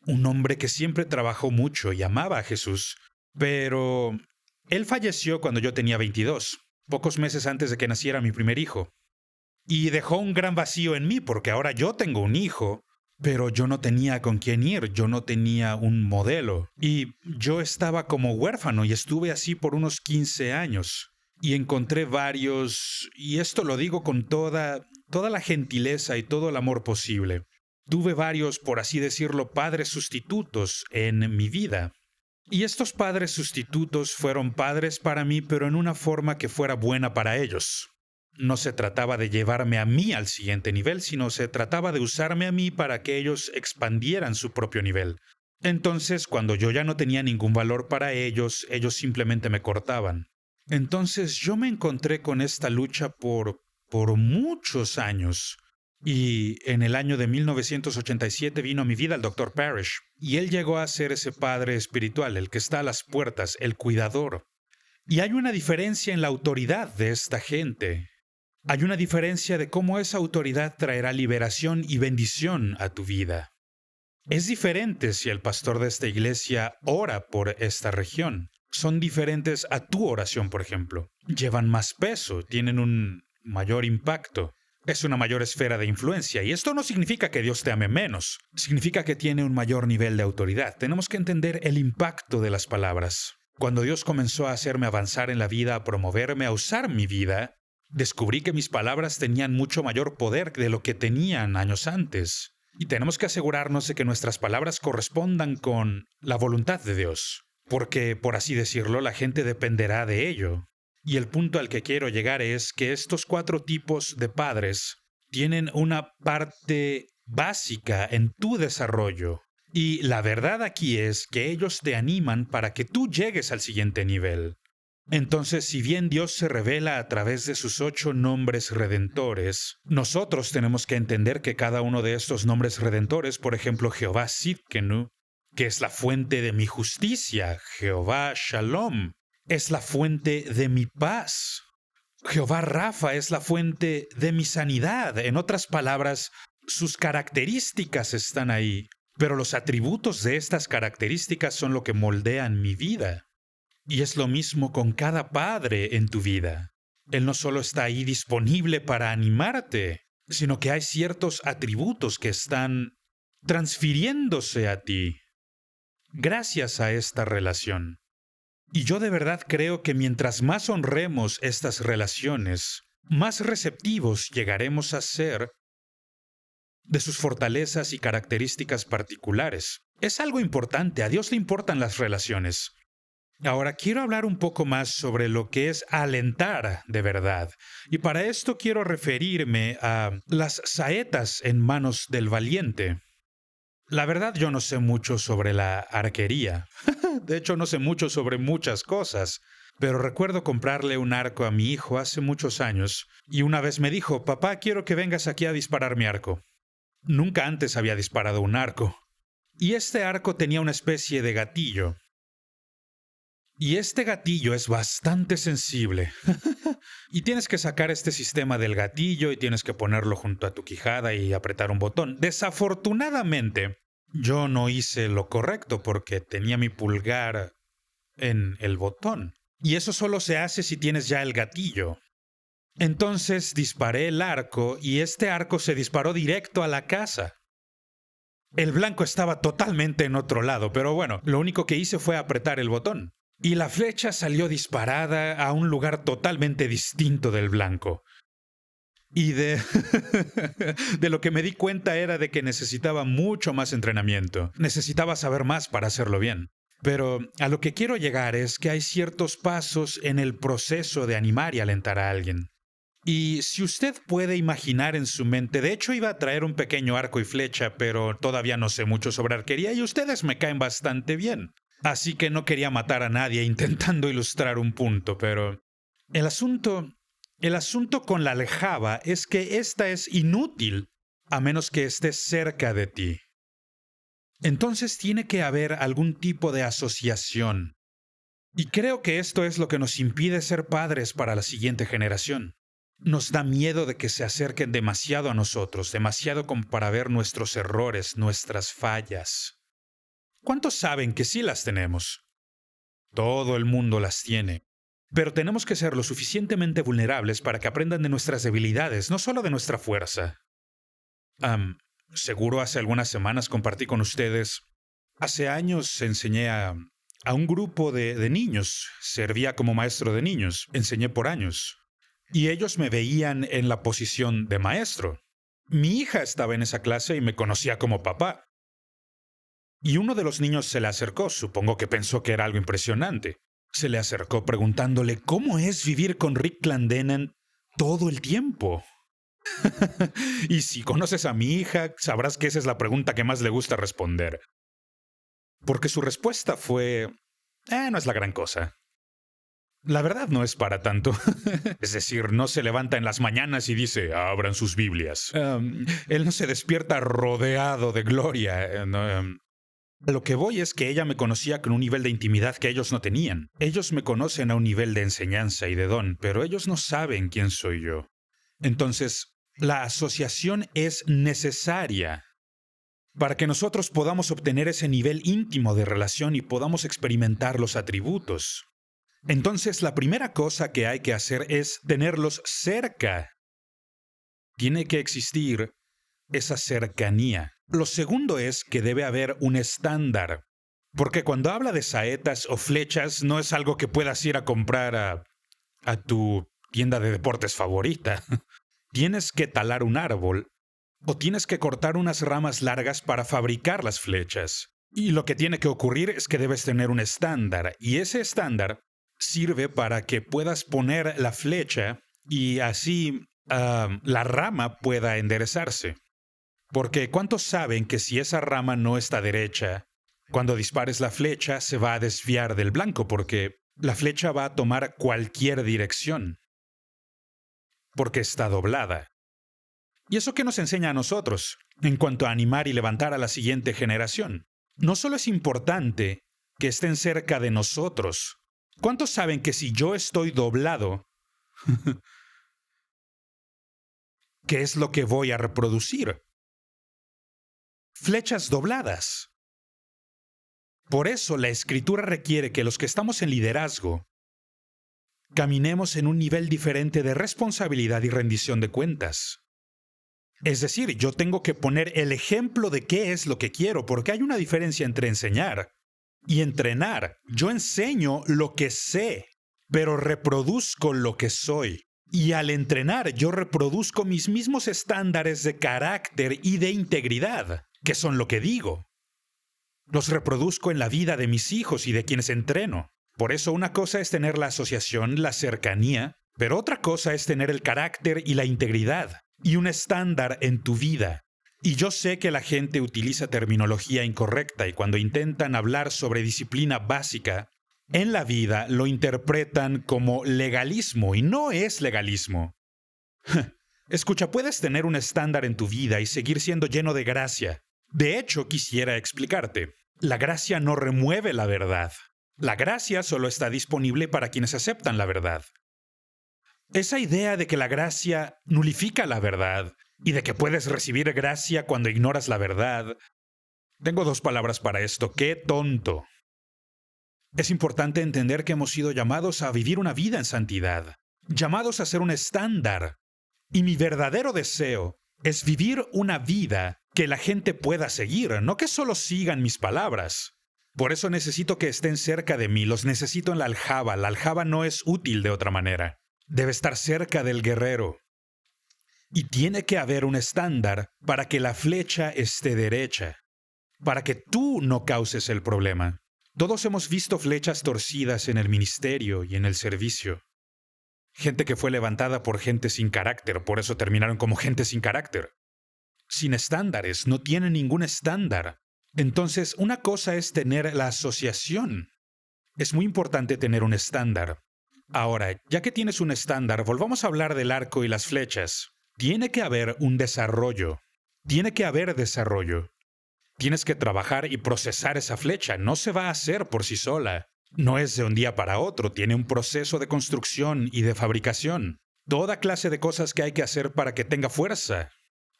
Un hombre que siempre trabajó mucho y amaba a Jesús. Pero él falleció cuando yo tenía 22, pocos meses antes de que naciera mi primer hijo. Y dejó un gran vacío en mí porque ahora yo tengo un hijo, pero yo no tenía con quién ir, yo no tenía un modelo. Y yo estaba como huérfano y estuve así por unos 15 años. Y encontré varios, y esto lo digo con toda la gentileza y todo el amor posible. Tuve varios, por así decirlo, padres sustitutos en mi vida. Y estos padres sustitutos fueron padres para mí, pero en una forma que fuera buena para ellos. No se trataba de llevarme a mí al siguiente nivel, sino se trataba de usarme a mí para que ellos expandieran su propio nivel. Entonces, cuando yo ya no tenía ningún valor para ellos, ellos simplemente me cortaban. Entonces yo me encontré con esta lucha por muchos años. Y en el año de 1987 vino a mi vida el Dr. Parrish. Y él llegó a ser ese padre espiritual, el que está a las puertas, el cuidador. Y hay una diferencia en la autoridad de esta gente. Hay una diferencia de cómo esa autoridad traerá liberación y bendición a tu vida. Es diferente si el pastor de esta iglesia ora por esta región. Son diferentes a tu oración, por ejemplo. Llevan más peso, tienen un mayor impacto. Es una mayor esfera de influencia. Y esto no significa que Dios te ame menos. Significa que tiene un mayor nivel de autoridad. Tenemos que entender el impacto de las palabras. Cuando Dios comenzó a hacerme avanzar en la vida, a promoverme, a usar mi vida, descubrí que mis palabras tenían mucho mayor poder de lo que tenían años antes. Y tenemos que asegurarnos de que nuestras palabras correspondan con la voluntad de Dios. Porque, por así decirlo, la gente dependerá de ello. Y el punto al que quiero llegar es que estos 4 tipos de padres tienen una parte básica en tu desarrollo. Y la verdad aquí es que ellos te animan para que tú llegues al siguiente nivel. Entonces, si bien Dios se revela a través de sus 8 nombres redentores, nosotros tenemos que entender que cada uno de estos nombres redentores, por ejemplo, Jehová Sidkenu, que es la fuente de mi justicia, Jehová Shalom, es la fuente de mi paz. Jehová Rafa es la fuente de mi sanidad. En otras palabras, sus características están ahí, pero los atributos de estas características son lo que moldean mi vida. Y es lo mismo con cada padre en tu vida. Él no solo está ahí disponible para animarte, sino que hay ciertos atributos que están transfiriéndose a ti gracias a esta relación. Y yo de verdad creo que mientras más honremos estas relaciones, más receptivos llegaremos a ser de sus fortalezas y características particulares. Es algo importante, a Dios le importan las relaciones. Ahora quiero hablar un poco más sobre lo que es alentar de verdad. Y para esto quiero referirme a las saetas en manos del valiente. La verdad yo no sé mucho sobre la arquería. De hecho no sé mucho sobre muchas cosas. Pero recuerdo comprarle un arco a mi hijo hace muchos años. Y una vez me dijo, papá, quiero que vengas aquí a disparar mi arco. Nunca antes había disparado un arco. Y este arco tenía una especie de gatillo. Y este gatillo es bastante sensible. Y tienes que sacar este sistema del gatillo y tienes que ponerlo junto a tu quijada y apretar un botón. Desafortunadamente, yo no hice lo correcto porque tenía mi pulgar en el botón. Y eso solo se hace si tienes ya el gatillo. Entonces disparé el arco y este arco se disparó directo a la casa. El blanco estaba totalmente en otro lado, pero bueno, lo único que hice fue apretar el botón. Y la flecha salió disparada a un lugar totalmente distinto del blanco. Y de lo que me di cuenta era de que necesitaba mucho más entrenamiento. Necesitaba saber más para hacerlo bien. Pero a lo que quiero llegar es que hay ciertos pasos en el proceso de animar y alentar a alguien. Y si usted puede imaginar en su mente, de hecho iba a traer un pequeño arco y flecha, pero todavía no sé mucho sobre arquería y ustedes me caen bastante bien. Así que no quería matar a nadie intentando ilustrar un punto, pero el asunto con la aljaba es que esta es inútil a menos que estés cerca de ti. Entonces tiene que haber algún tipo de asociación. Y creo que esto es lo que nos impide ser padres para la siguiente generación. Nos da miedo de que se acerquen demasiado a nosotros, demasiado como para ver nuestros errores, nuestras fallas. ¿Cuántos saben que sí las tenemos? Todo el mundo las tiene. Pero tenemos que ser lo suficientemente vulnerables para que aprendan de nuestras debilidades, no solo de nuestra fuerza. Seguro hace algunas semanas compartí con ustedes. Hace años enseñé a un grupo de niños. Servía como maestro de niños. Enseñé por años. Y ellos me veían en la posición de maestro. Mi hija estaba en esa clase y me conocía como papá. Y uno de los niños se le acercó, supongo que pensó que era algo impresionante. Se le acercó preguntándole cómo es vivir con Rick Clendenin todo el tiempo. Y si conoces a mi hija, sabrás que esa es la pregunta que más le gusta responder. Porque su respuesta fue, no es la gran cosa. La verdad no es para tanto. Es decir, no se levanta en las mañanas y dice, abran sus Biblias. Él no se despierta rodeado de gloria. A lo que voy es que ella me conocía con un nivel de intimidad que ellos no tenían. Ellos me conocen a un nivel de enseñanza y de don, pero ellos no saben quién soy yo. Entonces, la asociación es necesaria para que nosotros podamos obtener ese nivel íntimo de relación y podamos experimentar los atributos. Entonces, la primera cosa que hay que hacer es tenerlos cerca. Tiene que existir esa cercanía. Lo segundo es que debe haber un estándar. Porque cuando habla de saetas o flechas, no es algo que puedas ir a comprar a tu tienda de deportes favorita. Tienes que talar un árbol o tienes que cortar unas ramas largas para fabricar las flechas. Y lo que tiene que ocurrir es que debes tener un estándar. Y ese estándar sirve para que puedas poner la flecha y así la rama pueda enderezarse. Porque ¿cuántos saben que si esa rama no está derecha, cuando dispares la flecha se va a desviar del blanco porque la flecha va a tomar cualquier dirección? Porque está doblada. ¿Y eso qué nos enseña a nosotros en cuanto a animar y levantar a la siguiente generación? No solo es importante que estén cerca de nosotros. ¿Cuántos saben que si yo estoy doblado, qué es lo que voy a reproducir? Flechas dobladas. Por eso la Escritura requiere que los que estamos en liderazgo caminemos en un nivel diferente de responsabilidad y rendición de cuentas. Es decir, yo tengo que poner el ejemplo de qué es lo que quiero, porque hay una diferencia entre enseñar y entrenar. Yo enseño lo que sé, pero reproduzco lo que soy. Y al entrenar, yo reproduzco mis mismos estándares de carácter y de integridad, que son lo que digo. Los reproduzco en la vida de mis hijos y de quienes entreno. Por eso una cosa es tener la asociación, la cercanía, pero otra cosa es tener el carácter y la integridad, y un estándar en tu vida. Y yo sé que la gente utiliza terminología incorrecta y cuando intentan hablar sobre disciplina básica, en la vida lo interpretan como legalismo y no es legalismo. Escucha, puedes tener un estándar en tu vida y seguir siendo lleno de gracia. De hecho, quisiera explicarte. La gracia no remueve la verdad. La gracia solo está disponible para quienes aceptan la verdad. Esa idea de que la gracia nulifica la verdad y de que puedes recibir gracia cuando ignoras la verdad. Tengo dos palabras para esto. ¡Qué tonto! Es importante entender que hemos sido llamados a vivir una vida en santidad, llamados a ser un estándar. Y mi verdadero deseo es vivir una vida que la gente pueda seguir, no que solo sigan mis palabras. Por eso necesito que estén cerca de mí, los necesito en la aljaba. La aljaba no es útil de otra manera. Debe estar cerca del guerrero. Y tiene que haber un estándar para que la flecha esté derecha, para que tú no causes el problema. Todos hemos visto flechas torcidas en el ministerio y en el servicio. Gente que fue levantada por gente sin carácter, por eso terminaron como gente sin carácter. Sin estándares, no tienen ningún estándar. Entonces, una cosa es tener la asociación. Es muy importante tener un estándar. Ahora, ya que tienes un estándar, volvamos a hablar del arco y las flechas. Tiene que haber un desarrollo. Tiene que haber desarrollo. Tienes que trabajar y procesar esa flecha. No se va a hacer por sí sola. No es de un día para otro. Tiene un proceso de construcción y de fabricación. Toda clase de cosas que hay que hacer para que tenga fuerza.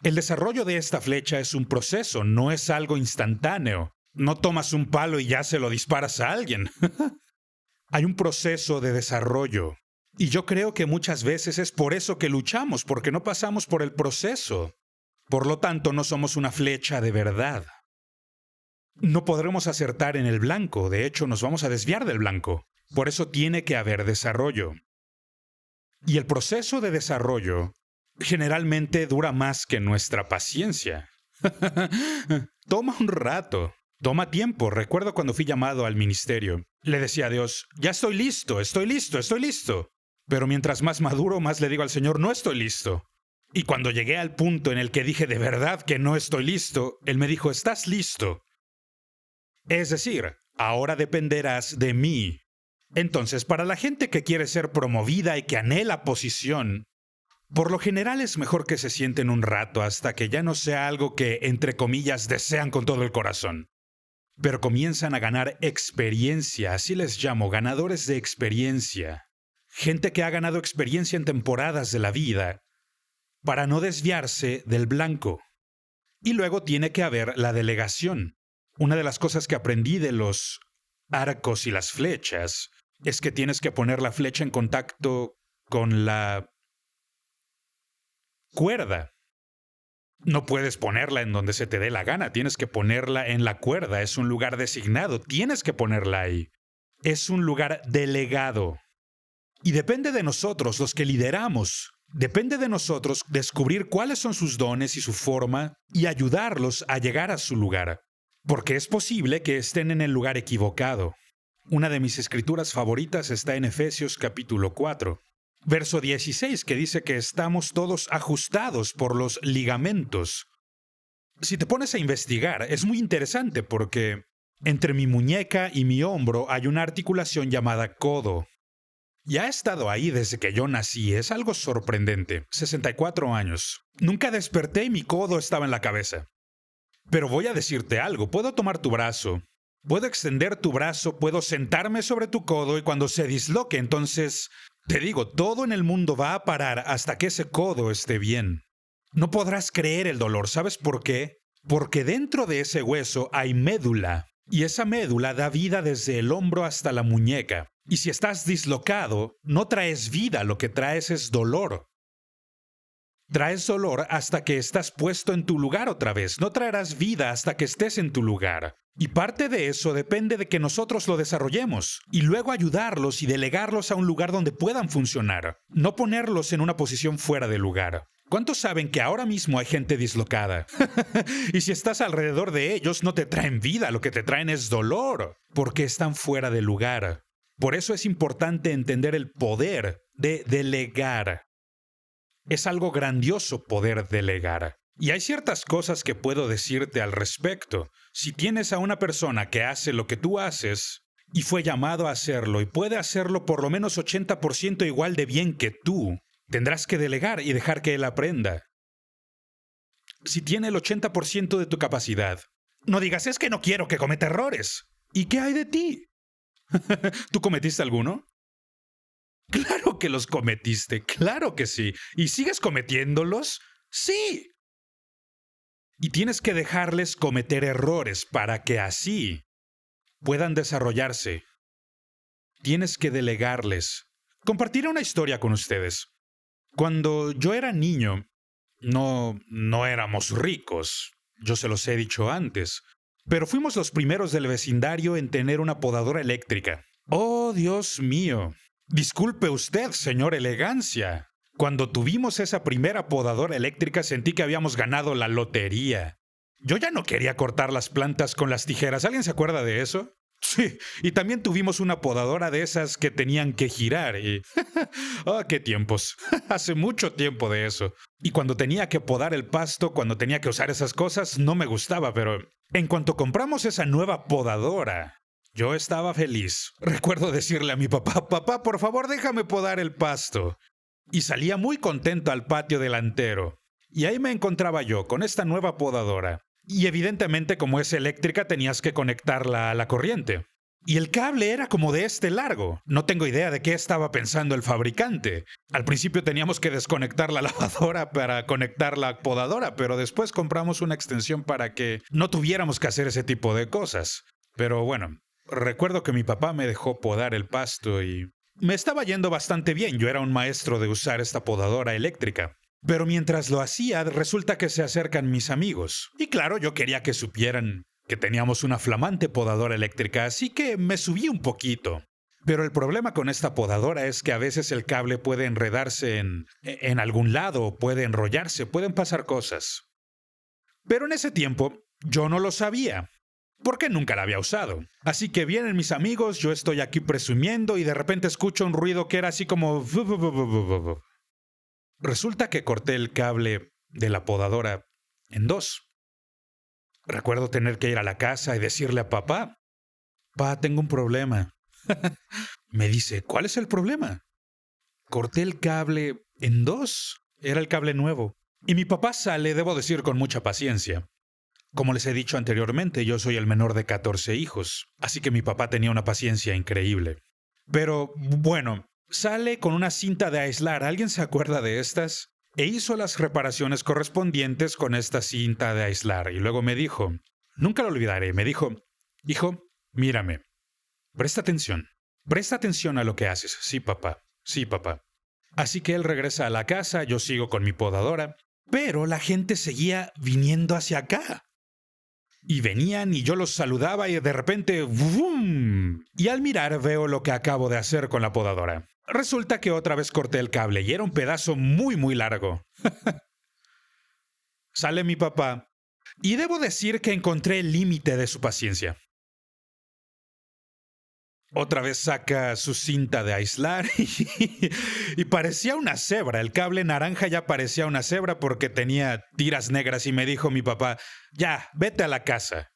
El desarrollo de esta flecha es un proceso, no es algo instantáneo. No tomas un palo y ya se lo disparas a alguien. Hay un proceso de desarrollo. Y yo creo que muchas veces es por eso que luchamos, porque no pasamos por el proceso. Por lo tanto, no somos una flecha de verdad. No podremos acertar en el blanco, de hecho nos vamos a desviar del blanco. Por eso tiene que haber desarrollo. Y el proceso de desarrollo generalmente dura más que nuestra paciencia. Toma un rato, toma tiempo. Recuerdo cuando fui llamado al ministerio. Le decía a Dios, ya estoy listo, estoy listo, estoy listo. Pero mientras más maduro, más le digo al Señor, no estoy listo. Y cuando llegué al punto en el que dije de verdad que no estoy listo, Él me dijo, estás listo. Es decir, ahora dependerás de mí. Entonces, para la gente que quiere ser promovida y que anhela posición, por lo general es mejor que se sienten un rato hasta que ya no sea algo que, entre comillas, desean con todo el corazón. Pero comienzan a ganar experiencia, así les llamo, ganadores de experiencia. Gente que ha ganado experiencia en temporadas de la vida, para no desviarse del blanco. Y luego tiene que haber la delegación. Una de las cosas que aprendí de los arcos y las flechas es que tienes que poner la flecha en contacto con la cuerda. No puedes ponerla en donde se te dé la gana, tienes que ponerla en la cuerda, es un lugar designado, tienes que ponerla ahí. Es un lugar delegado. Y depende de nosotros, los que lideramos, depende de nosotros descubrir cuáles son sus dones y su forma y ayudarlos a llegar a su lugar. Porque es posible que estén en el lugar equivocado. Una de mis escrituras favoritas está en Efesios capítulo 4. Verso 16, que dice que estamos todos ajustados por los ligamentos. Si te pones a investigar, es muy interesante porque entre mi muñeca y mi hombro hay una articulación llamada codo. Y ha estado ahí desde que yo nací, es algo sorprendente. 64 años. Nunca desperté y mi codo estaba en la cabeza. Pero voy a decirte algo, puedo tomar tu brazo, puedo extender tu brazo, puedo sentarme sobre tu codo y cuando se disloque, entonces, te digo, todo en el mundo va a parar hasta que ese codo esté bien. No podrás creer el dolor, ¿sabes por qué? Porque dentro de ese hueso hay médula, y esa médula da vida desde el hombro hasta la muñeca. Y si estás dislocado, no traes vida, lo que traes es dolor. Traes dolor hasta que estás puesto en tu lugar otra vez. No traerás vida hasta que estés en tu lugar. Y parte de eso depende de que nosotros lo desarrollemos y luego ayudarlos y delegarlos a un lugar donde puedan funcionar. No ponerlos en una posición fuera de lugar. ¿Cuántos saben que ahora mismo hay gente dislocada? Y si estás alrededor de ellos, no te traen vida, lo que te traen es dolor, porque están fuera de lugar. Por eso es importante entender el poder de delegar. Es algo grandioso poder delegar. Y hay ciertas cosas que puedo decirte al respecto. Si tienes a una persona que hace lo que tú haces y fue llamado a hacerlo y puede hacerlo por lo menos 80% igual de bien que tú, tendrás que delegar y dejar que él aprenda. Si tiene el 80% de tu capacidad, no digas, es que no quiero que cometa errores. ¿Y qué hay de ti? ¿Tú cometiste alguno? Claro que los cometiste, claro que sí. ¿Y sigues cometiéndolos? Sí. Y tienes que dejarles cometer errores para que así puedan desarrollarse. Tienes que delegarles. Compartiré una historia con ustedes. Cuando yo era niño, no éramos ricos. Yo se los he dicho antes. Pero fuimos los primeros del vecindario en tener una podadora eléctrica. ¡Oh, Dios mío! Disculpe usted, señor Elegancia. Cuando tuvimos esa primera podadora eléctrica sentí que habíamos ganado la lotería. Yo ya no quería cortar las plantas con las tijeras. ¿Alguien se acuerda de eso? Sí, y también tuvimos una podadora de esas que tenían que girar y... ¡Oh, qué tiempos! Hace mucho tiempo de eso. Y cuando tenía que podar el pasto, cuando tenía que usar esas cosas, no me gustaba, pero... En cuanto compramos esa nueva podadora, yo estaba feliz. Recuerdo decirle a mi papá, papá, por favor déjame podar el pasto. Y salía muy contento al patio delantero. Y ahí me encontraba yo, con esta nueva podadora. Y evidentemente, como es eléctrica, tenías que conectarla a la corriente. Y el cable era como de este largo. No tengo idea de qué estaba pensando el fabricante. Al principio teníamos que desconectar la lavadora para conectar la podadora, pero después compramos una extensión para que no tuviéramos que hacer ese tipo de cosas. Pero bueno, recuerdo que mi papá me dejó podar el pasto y... me estaba yendo bastante bien. Yo era un maestro de usar esta podadora eléctrica. Pero mientras lo hacía, resulta que se acercan mis amigos. Y claro, yo quería que supieran que teníamos una flamante podadora eléctrica, así que me subí un poquito. Pero el problema con esta podadora es que a veces el cable puede enredarse en algún lado, puede enrollarse, pueden pasar cosas. Pero en ese tiempo, yo no lo sabía, porque nunca la había usado. Así que vienen mis amigos, yo estoy aquí presumiendo y de repente escucho un ruido que era así como... Resulta que corté el cable de la podadora en dos. Recuerdo tener que ir a la casa y decirle a papá, papá, tengo un problema. Me dice, ¿cuál es el problema? Corté el cable en dos. Era el cable nuevo. Y mi papá sale, debo decir, con mucha paciencia. Como les he dicho anteriormente, yo soy el menor de 14 hijos, así que mi papá tenía una paciencia increíble. Pero, bueno, sale con una cinta de aislar. ¿Alguien se acuerda de estas? E hizo las reparaciones correspondientes con esta cinta de aislar. Y luego me dijo, nunca lo olvidaré, me dijo, hijo, mírame, presta atención a lo que haces. Sí, papá, sí, papá. Así que él regresa a la casa, yo sigo con mi podadora, pero la gente seguía viniendo hacia acá. Y venían y yo los saludaba y de repente ¡vum! Y al mirar veo lo que acabo de hacer con la podadora. Resulta que otra vez corté el cable y era un pedazo muy muy largo. Sale mi papá y debo decir que encontré el límite de su paciencia. Otra vez saca su cinta de aislar y parecía una cebra. El cable naranja ya parecía una cebra porque tenía tiras negras y me dijo mi papá, ya, vete a la casa.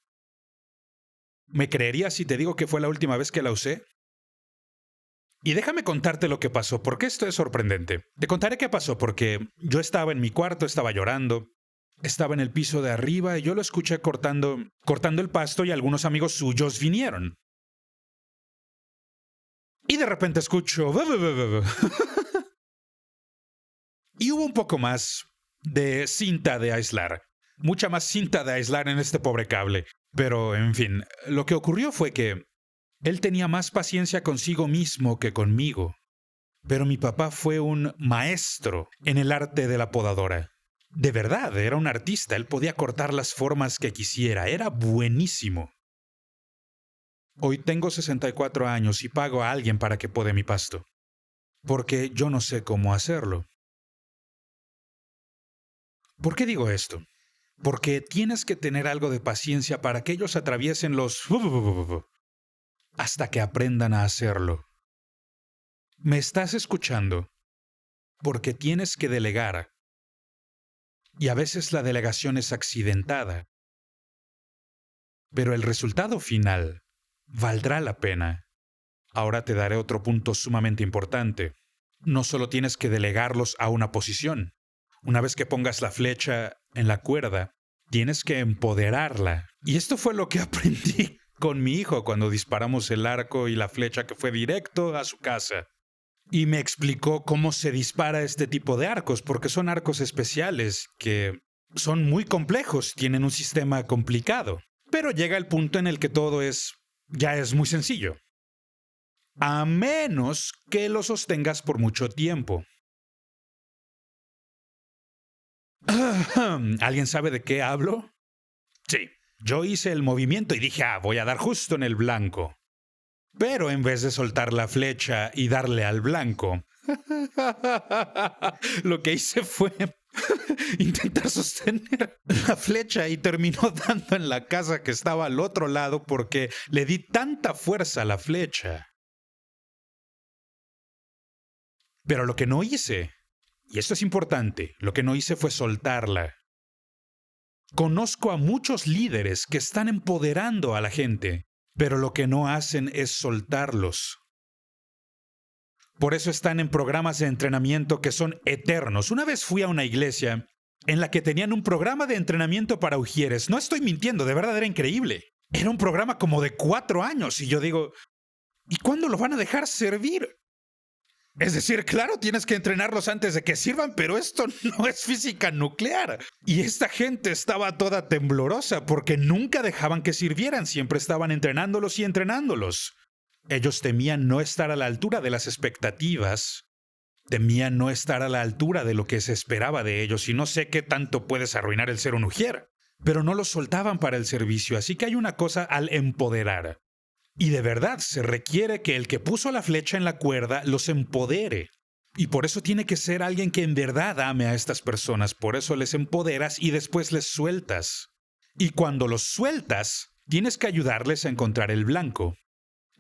¿Me creerías si te digo que fue la última vez que la usé? Y déjame contarte lo que pasó, porque esto es sorprendente. Te contaré qué pasó, porque yo estaba en mi cuarto, estaba llorando, estaba en el piso de arriba y yo lo escuché cortando el pasto y algunos amigos suyos vinieron. Y de repente escucho... Y hubo un poco más de cinta de aislar. Mucha más cinta de aislar en este pobre cable. Pero, en fin, lo que ocurrió fue que él tenía más paciencia consigo mismo que conmigo. Pero mi papá fue un maestro en el arte de la podadora. De verdad, era un artista. Él podía cortar las formas que quisiera. Era buenísimo. Hoy tengo 64 años y pago a alguien para que pode mi pasto. Porque yo no sé cómo hacerlo. ¿Por qué digo esto? Porque tienes que tener algo de paciencia para que ellos atraviesen los... hasta que aprendan a hacerlo. ¿Me estás escuchando? Porque tienes que delegar. Y a veces la delegación es accidentada. Pero el resultado final valdrá la pena. Ahora te daré otro punto sumamente importante. No solo tienes que delegarlos a una posición. Una vez que pongas la flecha en la cuerda, tienes que empoderarla. Y esto fue lo que aprendí con mi hijo cuando disparamos el arco y la flecha que fue directo a su casa. Y me explicó cómo se dispara este tipo de arcos, porque son arcos especiales que son muy complejos, tienen un sistema complicado. Pero llega el punto en el que todo ya es muy sencillo. A menos que lo sostengas por mucho tiempo. ¿Alguien sabe de qué hablo? Sí, yo hice el movimiento y dije, voy a dar justo en el blanco. Pero en vez de soltar la flecha y darle al blanco, lo que hice fue intentar sostener la flecha y terminó dando en la casa que estaba al otro lado porque le di tanta fuerza a la flecha. Pero lo que no hice, y esto es importante, lo que no hice fue soltarla. Conozco a muchos líderes que están empoderando a la gente, pero lo que no hacen es soltarlos. Por eso están en programas de entrenamiento que son eternos. Una vez fui a una iglesia en la que tenían un programa de entrenamiento para ujieres. No estoy mintiendo, de verdad era increíble. Era un programa como de 4 años y yo digo, ¿y cuándo lo van a dejar servir? Es decir, claro, tienes que entrenarlos antes de que sirvan, pero esto no es física nuclear. Y esta gente estaba toda temblorosa porque nunca dejaban que sirvieran, siempre estaban entrenándolos y entrenándolos. Ellos temían no estar a la altura de las expectativas, temían no estar a la altura de lo que se esperaba de ellos, y no sé qué tanto puedes arruinar el ser un ujier. Pero no los soltaban para el servicio, así que hay una cosa al empoderar. Y de verdad se requiere que el que puso la flecha en la cuerda los empodere. Y por eso tiene que ser alguien que en verdad ame a estas personas. Por eso les empoderas y después les sueltas. Y cuando los sueltas, tienes que ayudarles a encontrar el blanco.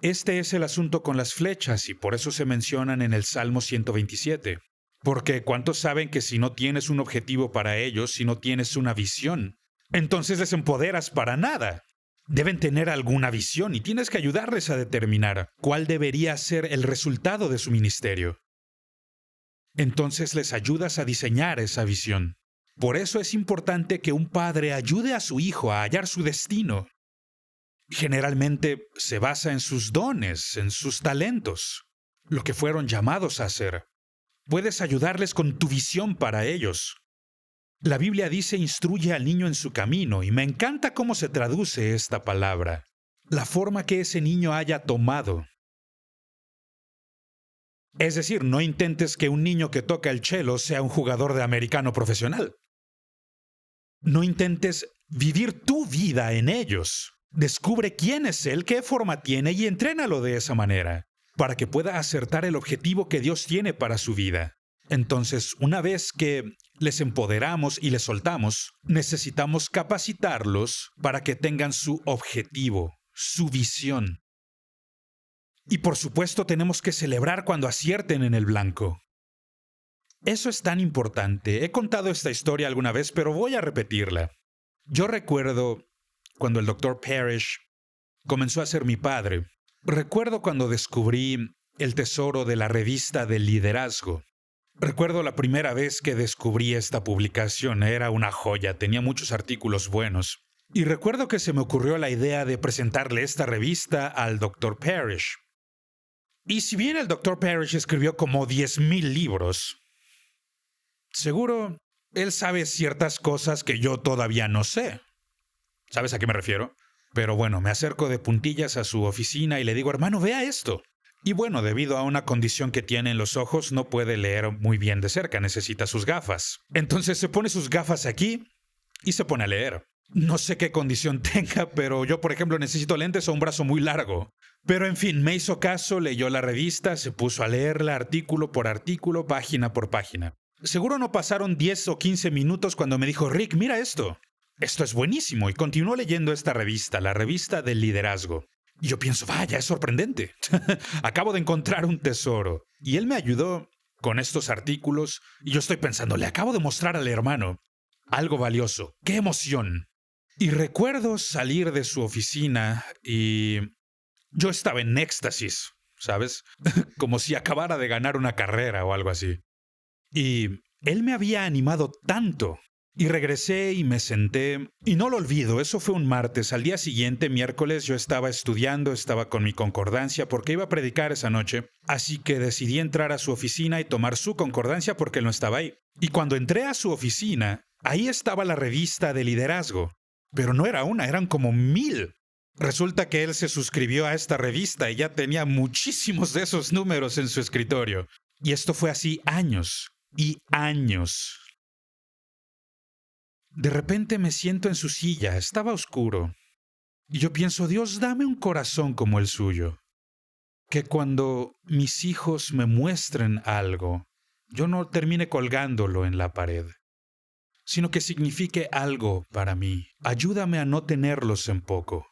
Este es el asunto con las flechas y por eso se mencionan en el Salmo 127. Porque ¿cuántos saben que si no tienes un objetivo para ellos, si no tienes una visión, entonces les empoderas para nada? Deben tener alguna visión y tienes que ayudarles a determinar cuál debería ser el resultado de su ministerio. Entonces les ayudas a diseñar esa visión. Por eso es importante que un padre ayude a su hijo a hallar su destino. Generalmente se basa en sus dones, en sus talentos, lo que fueron llamados a hacer. Puedes ayudarles con tu visión para ellos. La Biblia dice instruye al niño en su camino y me encanta cómo se traduce esta palabra. La forma que ese niño haya tomado. Es decir, no intentes que un niño que toca el cello sea un jugador de americano profesional. No intentes vivir tu vida en ellos. Descubre quién es él, qué forma tiene y entrénalo de esa manera, para que pueda acertar el objetivo que Dios tiene para su vida. Entonces, una vez que les empoderamos y les soltamos, necesitamos capacitarlos para que tengan su objetivo, su visión. Y por supuesto tenemos que celebrar cuando acierten en el blanco. Eso es tan importante. He contado esta historia alguna vez, pero voy a repetirla. Yo recuerdo cuando el Dr. Parrish comenzó a ser mi padre. Recuerdo cuando descubrí el tesoro de la revista del liderazgo. Recuerdo la primera vez que descubrí esta publicación. Era una joya, tenía muchos artículos buenos. Y recuerdo que se me ocurrió la idea de presentarle esta revista al Dr. Parrish. Y si bien el Dr. Parrish escribió como 10,000 libros, seguro él sabe ciertas cosas que yo todavía no sé. ¿Sabes a qué me refiero? Pero bueno, me acerco de puntillas a su oficina y le digo, hermano, vea esto. Y bueno, debido a una condición que tiene en los ojos, no puede leer muy bien de cerca, necesita sus gafas. Entonces se pone sus gafas aquí y se pone a leer. No sé qué condición tenga, pero yo, por ejemplo, necesito lentes o un brazo muy largo. Pero en fin, me hizo caso, leyó la revista, se puso a leerla artículo por artículo, página por página. Seguro no pasaron 10 o 15 minutos cuando me dijo, Rick, mira esto. Esto es buenísimo. Y continuó leyendo esta revista, la revista del liderazgo. Y yo pienso, vaya, es sorprendente. Acabo de encontrar un tesoro. Y él me ayudó con estos artículos. Y yo estoy pensando, le acabo de mostrar al hermano algo valioso. ¡Qué emoción! Y recuerdo salir de su oficina y yo estaba en éxtasis, ¿sabes? Como si acabara de ganar una carrera o algo así. Y él me había animado tanto. Y regresé y me senté, y no lo olvido, eso fue un martes. Al día siguiente, miércoles, yo estaba estudiando, estaba con mi concordancia porque iba a predicar esa noche, así que decidí entrar a su oficina y tomar su concordancia porque él no estaba ahí. Y cuando entré a su oficina, ahí estaba la revista de liderazgo, pero no era una, eran como 1,000. Resulta que él se suscribió a esta revista y ya tenía muchísimos de esos números en su escritorio. Y esto fue así años y años. De repente me siento en su silla, estaba oscuro, y yo pienso, Dios, dame un corazón como el suyo, que cuando mis hijos me muestren algo, yo no termine colgándolo en la pared, sino que signifique algo para mí. Ayúdame a no tenerlos en poco.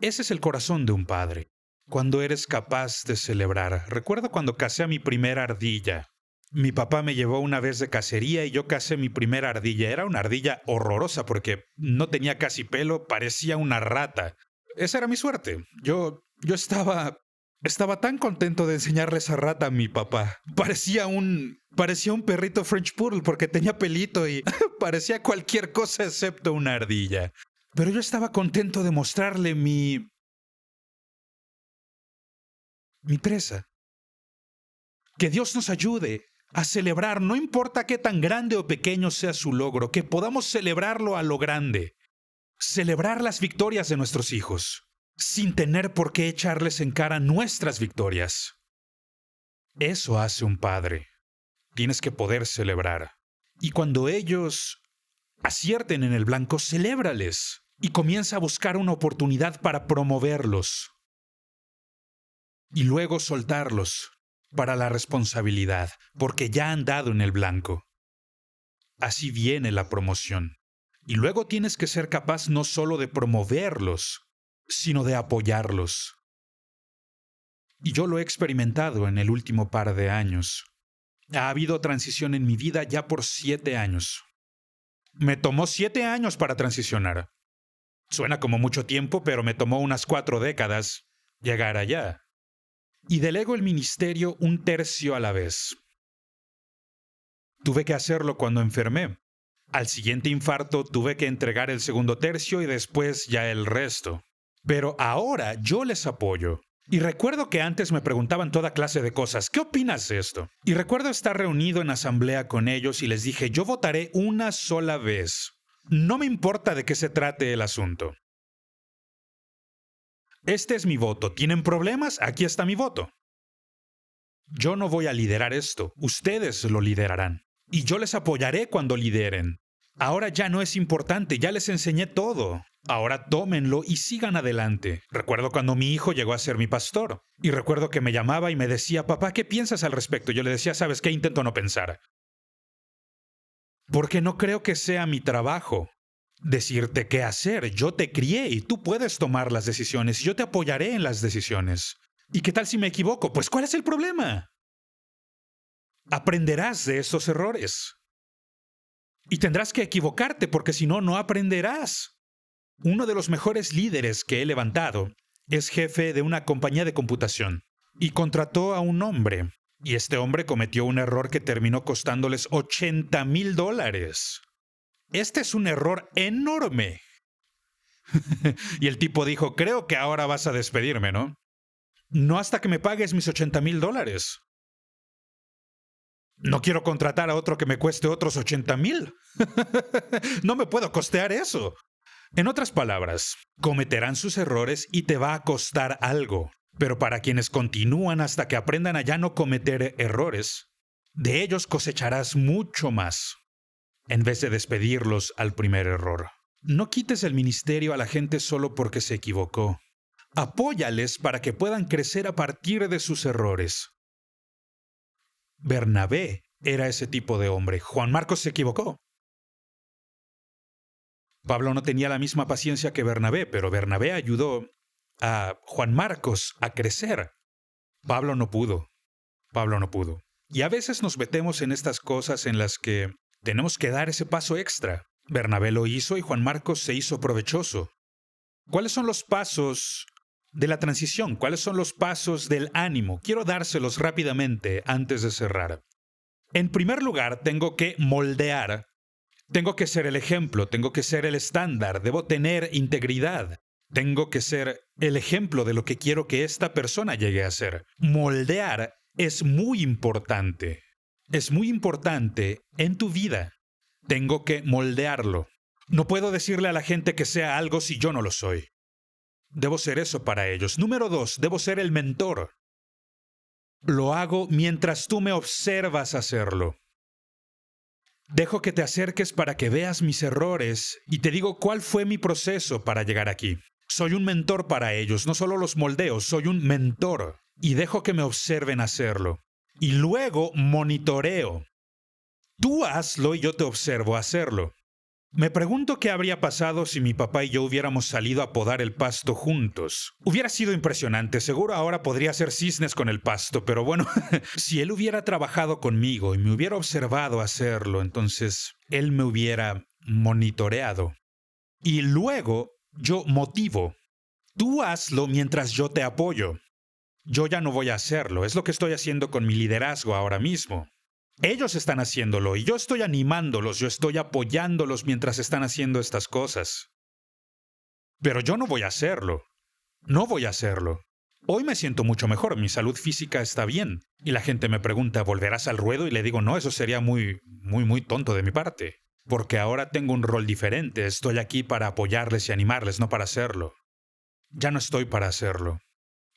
Ese es el corazón de un padre, cuando eres capaz de celebrar. Recuerdo cuando casé a mi primera ardilla. Mi papá me llevó una vez de cacería y yo casé mi primera ardilla. Era una ardilla horrorosa porque no tenía casi pelo, parecía una rata. Esa era mi suerte. Yo estaba tan contento de enseñarle esa rata a mi papá. Parecía un perrito French Poodle porque tenía pelito y parecía cualquier cosa excepto una ardilla. Pero yo estaba contento de mostrarle mi presa. Que Dios nos ayude a celebrar, no importa qué tan grande o pequeño sea su logro, que podamos celebrarlo a lo grande. Celebrar las victorias de nuestros hijos, sin tener por qué echarles en cara nuestras victorias. Eso hace un padre. Tienes que poder celebrar. Y cuando ellos acierten en el blanco, celébrales. Y comienza a buscar una oportunidad para promoverlos. Y luego soltarlos para la responsabilidad, porque ya han dado en el blanco. Así viene la promoción. Y luego tienes que ser capaz no solo de promoverlos, sino de apoyarlos. Y yo lo he experimentado en el último par de años. Ha habido transición en mi vida ya por 7 años. Me tomó 7 años para transicionar. Suena como mucho tiempo, pero me tomó unas 4 décadas llegar allá. Y delego el ministerio 1/3 a la vez. Tuve que hacerlo cuando enfermé. Al siguiente infarto tuve que entregar el segundo tercio y después ya el resto. Pero ahora yo les apoyo. Y recuerdo que antes me preguntaban toda clase de cosas. ¿Qué opinas de esto? Y recuerdo estar reunido en asamblea con ellos y les dije, yo votaré una sola vez. No me importa de qué se trate el asunto. Este es mi voto. ¿Tienen problemas? Aquí está mi voto. Yo no voy a liderar esto. Ustedes lo liderarán. Y yo les apoyaré cuando lideren. Ahora ya no es importante. Ya les enseñé todo. Ahora tómenlo y sigan adelante. Recuerdo cuando mi hijo llegó a ser mi pastor. Y recuerdo que me llamaba y me decía, papá, ¿qué piensas al respecto? Yo le decía, ¿sabes qué? Intento no pensar. Porque no creo que sea mi trabajo. decirte qué hacer. Yo te crié y tú puedes tomar las decisiones. Yo te apoyaré en las decisiones. ¿Y qué tal si me equivoco? Pues ¿cuál es el problema? Aprenderás de esos errores. Y tendrás que equivocarte porque si no, no aprenderás. Uno de los mejores líderes que he levantado es jefe de una compañía de computación y contrató a un hombre. Y este hombre cometió un error que terminó costándoles $80,000. Este es un error enorme. Y el tipo dijo, creo que ahora vas a despedirme, ¿no? No hasta que me pagues mis $80,000. No quiero contratar a otro que me cueste otros 80,000. No me puedo costear eso. En otras palabras, cometerán sus errores y te va a costar algo. Pero para quienes continúan hasta que aprendan a ya no cometer errores, de ellos cosecharás mucho más, en vez de despedirlos al primer error. No quites el ministerio a la gente solo porque se equivocó. Apóyales para que puedan crecer a partir de sus errores. Bernabé era ese tipo de hombre. Juan Marcos se equivocó. Pablo no tenía la misma paciencia que Bernabé, pero Bernabé ayudó a Juan Marcos a crecer. Pablo no pudo. Pablo no pudo. Y a veces nos metemos en estas cosas en las que tenemos que dar ese paso extra. Bernabé lo hizo y Juan Marcos se hizo provechoso. ¿Cuáles son los pasos de la transición? ¿Cuáles son los pasos del ánimo? Quiero dárselos rápidamente antes de cerrar. En primer lugar, tengo que moldear. Tengo que ser el ejemplo, tengo que ser el estándar, debo tener integridad. Tengo que ser el ejemplo de lo que quiero que esta persona llegue a ser. Moldear es muy importante. Es muy importante en tu vida. Tengo que moldearlo. No puedo decirle a la gente que sea algo si yo no lo soy. Debo ser eso para ellos. Número 2, debo ser el mentor. Lo hago mientras tú me observas hacerlo. Dejo que te acerques para que veas mis errores y te digo cuál fue mi proceso para llegar aquí. Soy un mentor para ellos, no solo los moldeo, soy un mentor y dejo que me observen hacerlo. Y luego monitoreo. Tú hazlo y yo te observo hacerlo. Me pregunto qué habría pasado si mi papá y yo hubiéramos salido a podar el pasto juntos. Hubiera sido impresionante, seguro ahora podría hacer cisnes con el pasto, pero bueno, si él hubiera trabajado conmigo y me hubiera observado hacerlo, entonces él me hubiera monitoreado. Y luego yo motivo. Tú hazlo mientras yo te apoyo. Yo ya no voy a hacerlo, es lo que estoy haciendo con mi liderazgo ahora mismo. Ellos están haciéndolo y yo estoy animándolos, yo estoy apoyándolos mientras están haciendo estas cosas. Pero yo no voy a hacerlo. No voy a hacerlo. Hoy me siento mucho mejor, mi salud física está bien. Y la gente me pregunta, ¿volverás al ruedo? Y le digo, no, eso sería muy tonto de mi parte. Porque ahora tengo un rol diferente, estoy aquí para apoyarles y animarles, no para hacerlo. Ya no estoy para hacerlo.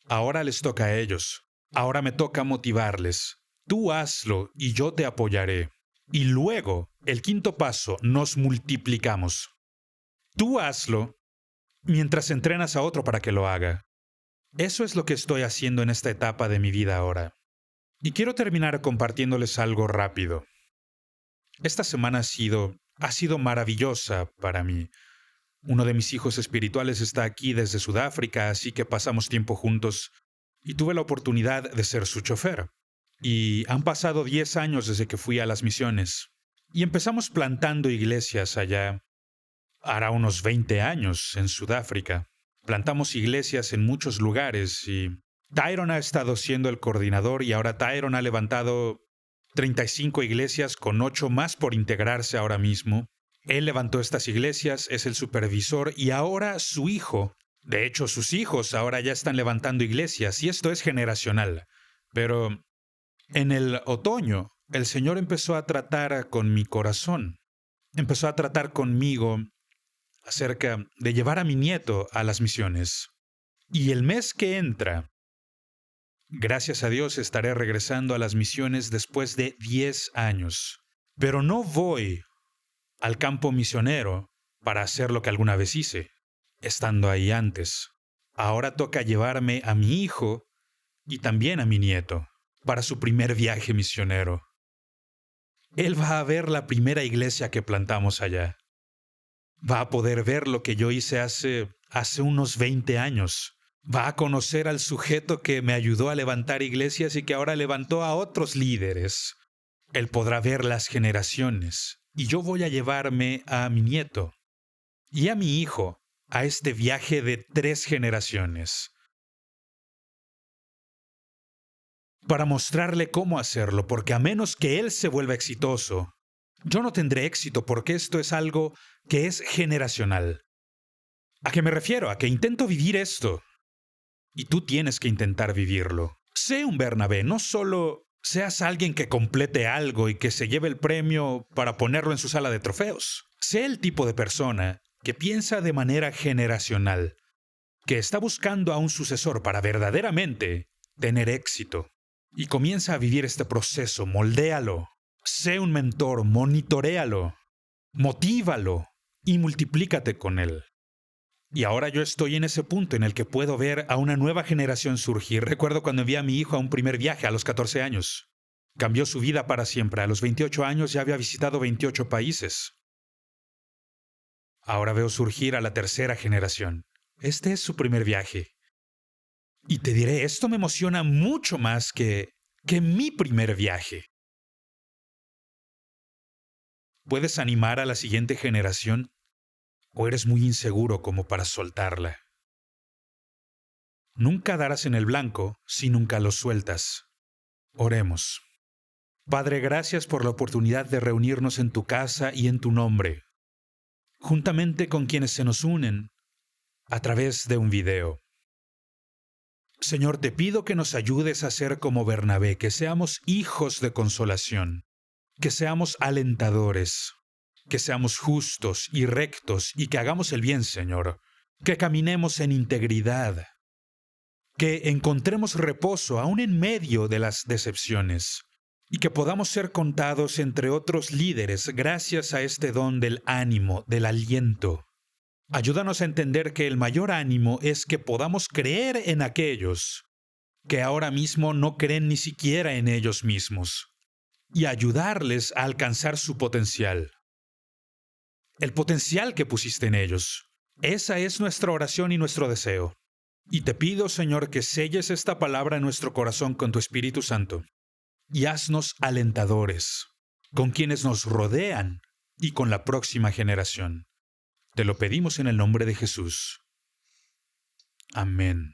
Ahora les toca a ellos. Ahora me toca motivarles. Tú hazlo y yo te apoyaré. Y luego, el quinto paso, nos multiplicamos. Tú hazlo mientras entrenas a otro para que lo haga. Eso es lo que estoy haciendo en esta etapa de mi vida ahora. Y quiero terminar compartiéndoles algo rápido. Esta semana ha sido maravillosa para mí. Uno de mis hijos espirituales está aquí desde Sudáfrica, así que pasamos tiempo juntos y tuve la oportunidad de ser su chofer. Y han pasado 10 años desde que fui a las misiones. Y empezamos plantando iglesias allá. Hará unos 20 años en Sudáfrica. Plantamos iglesias en muchos lugares y Tyron ha estado siendo el coordinador y ahora Tyron ha levantado 35 iglesias con 8 más por integrarse ahora mismo. Él levantó estas iglesias, es el supervisor y ahora su hijo, de hecho sus hijos ahora ya están levantando iglesias y esto es generacional. Pero en el otoño, el Señor empezó a tratar con mi corazón. Empezó a tratar conmigo acerca de llevar a mi nieto a las misiones. Y el mes que entra, gracias a Dios, estaré regresando a las misiones después de 10 años. Pero no voy al campo misionero para hacer lo que alguna vez hice, estando ahí antes. Ahora toca llevarme a mi hijo y también a mi nieto para su primer viaje misionero. Él va a ver la primera iglesia que plantamos allá. Va a poder ver lo que yo hice hace unos 20 años. Va a conocer al sujeto que me ayudó a levantar iglesias y que ahora levantó a otros líderes. Él podrá ver las generaciones. Y yo voy a llevarme a mi nieto y a mi hijo a este viaje de 3 generaciones para mostrarle cómo hacerlo, porque a menos que él se vuelva exitoso, yo no tendré éxito, porque esto es algo que es generacional. ¿A qué me refiero? A que intento vivir esto. Y tú tienes que intentar vivirlo. Sé un Bernabé, no solo seas alguien que complete algo y que se lleve el premio para ponerlo en su sala de trofeos. Sé el tipo de persona que piensa de manera generacional, que está buscando a un sucesor para verdaderamente tener éxito. Y comienza a vivir este proceso, moldéalo. Sé un mentor, monitoréalo, motívalo y multiplícate con él. Y ahora yo estoy en ese punto en el que puedo ver a una nueva generación surgir. Recuerdo cuando envié a mi hijo a un primer viaje a los 14 años. Cambió su vida para siempre. A los 28 años ya había visitado 28 países. Ahora veo surgir a la tercera generación. Este es su primer viaje. Y te diré, esto me emociona mucho más que mi primer viaje. ¿Puedes animar a la siguiente generación? ¿O eres muy inseguro como para soltarla? Nunca darás en el blanco si nunca lo sueltas. Oremos. Padre, gracias por la oportunidad de reunirnos en tu casa y en tu nombre, juntamente con quienes se nos unen a través de un video. Señor, te pido que nos ayudes a ser como Bernabé, que seamos hijos de consolación, que seamos alentadores, que seamos justos y rectos y que hagamos el bien, Señor, que caminemos en integridad, que encontremos reposo aún en medio de las decepciones y que podamos ser contados entre otros líderes gracias a este don del ánimo, del aliento. Ayúdanos a entender que el mayor ánimo es que podamos creer en aquellos que ahora mismo no creen ni siquiera en ellos mismos y ayudarles a alcanzar su potencial. El potencial que pusiste en ellos. Esa es nuestra oración y nuestro deseo. Y te pido, Señor, que selles esta palabra en nuestro corazón con tu Espíritu Santo y haznos alentadores con quienes nos rodean y con la próxima generación. Te lo pedimos en el nombre de Jesús. Amén.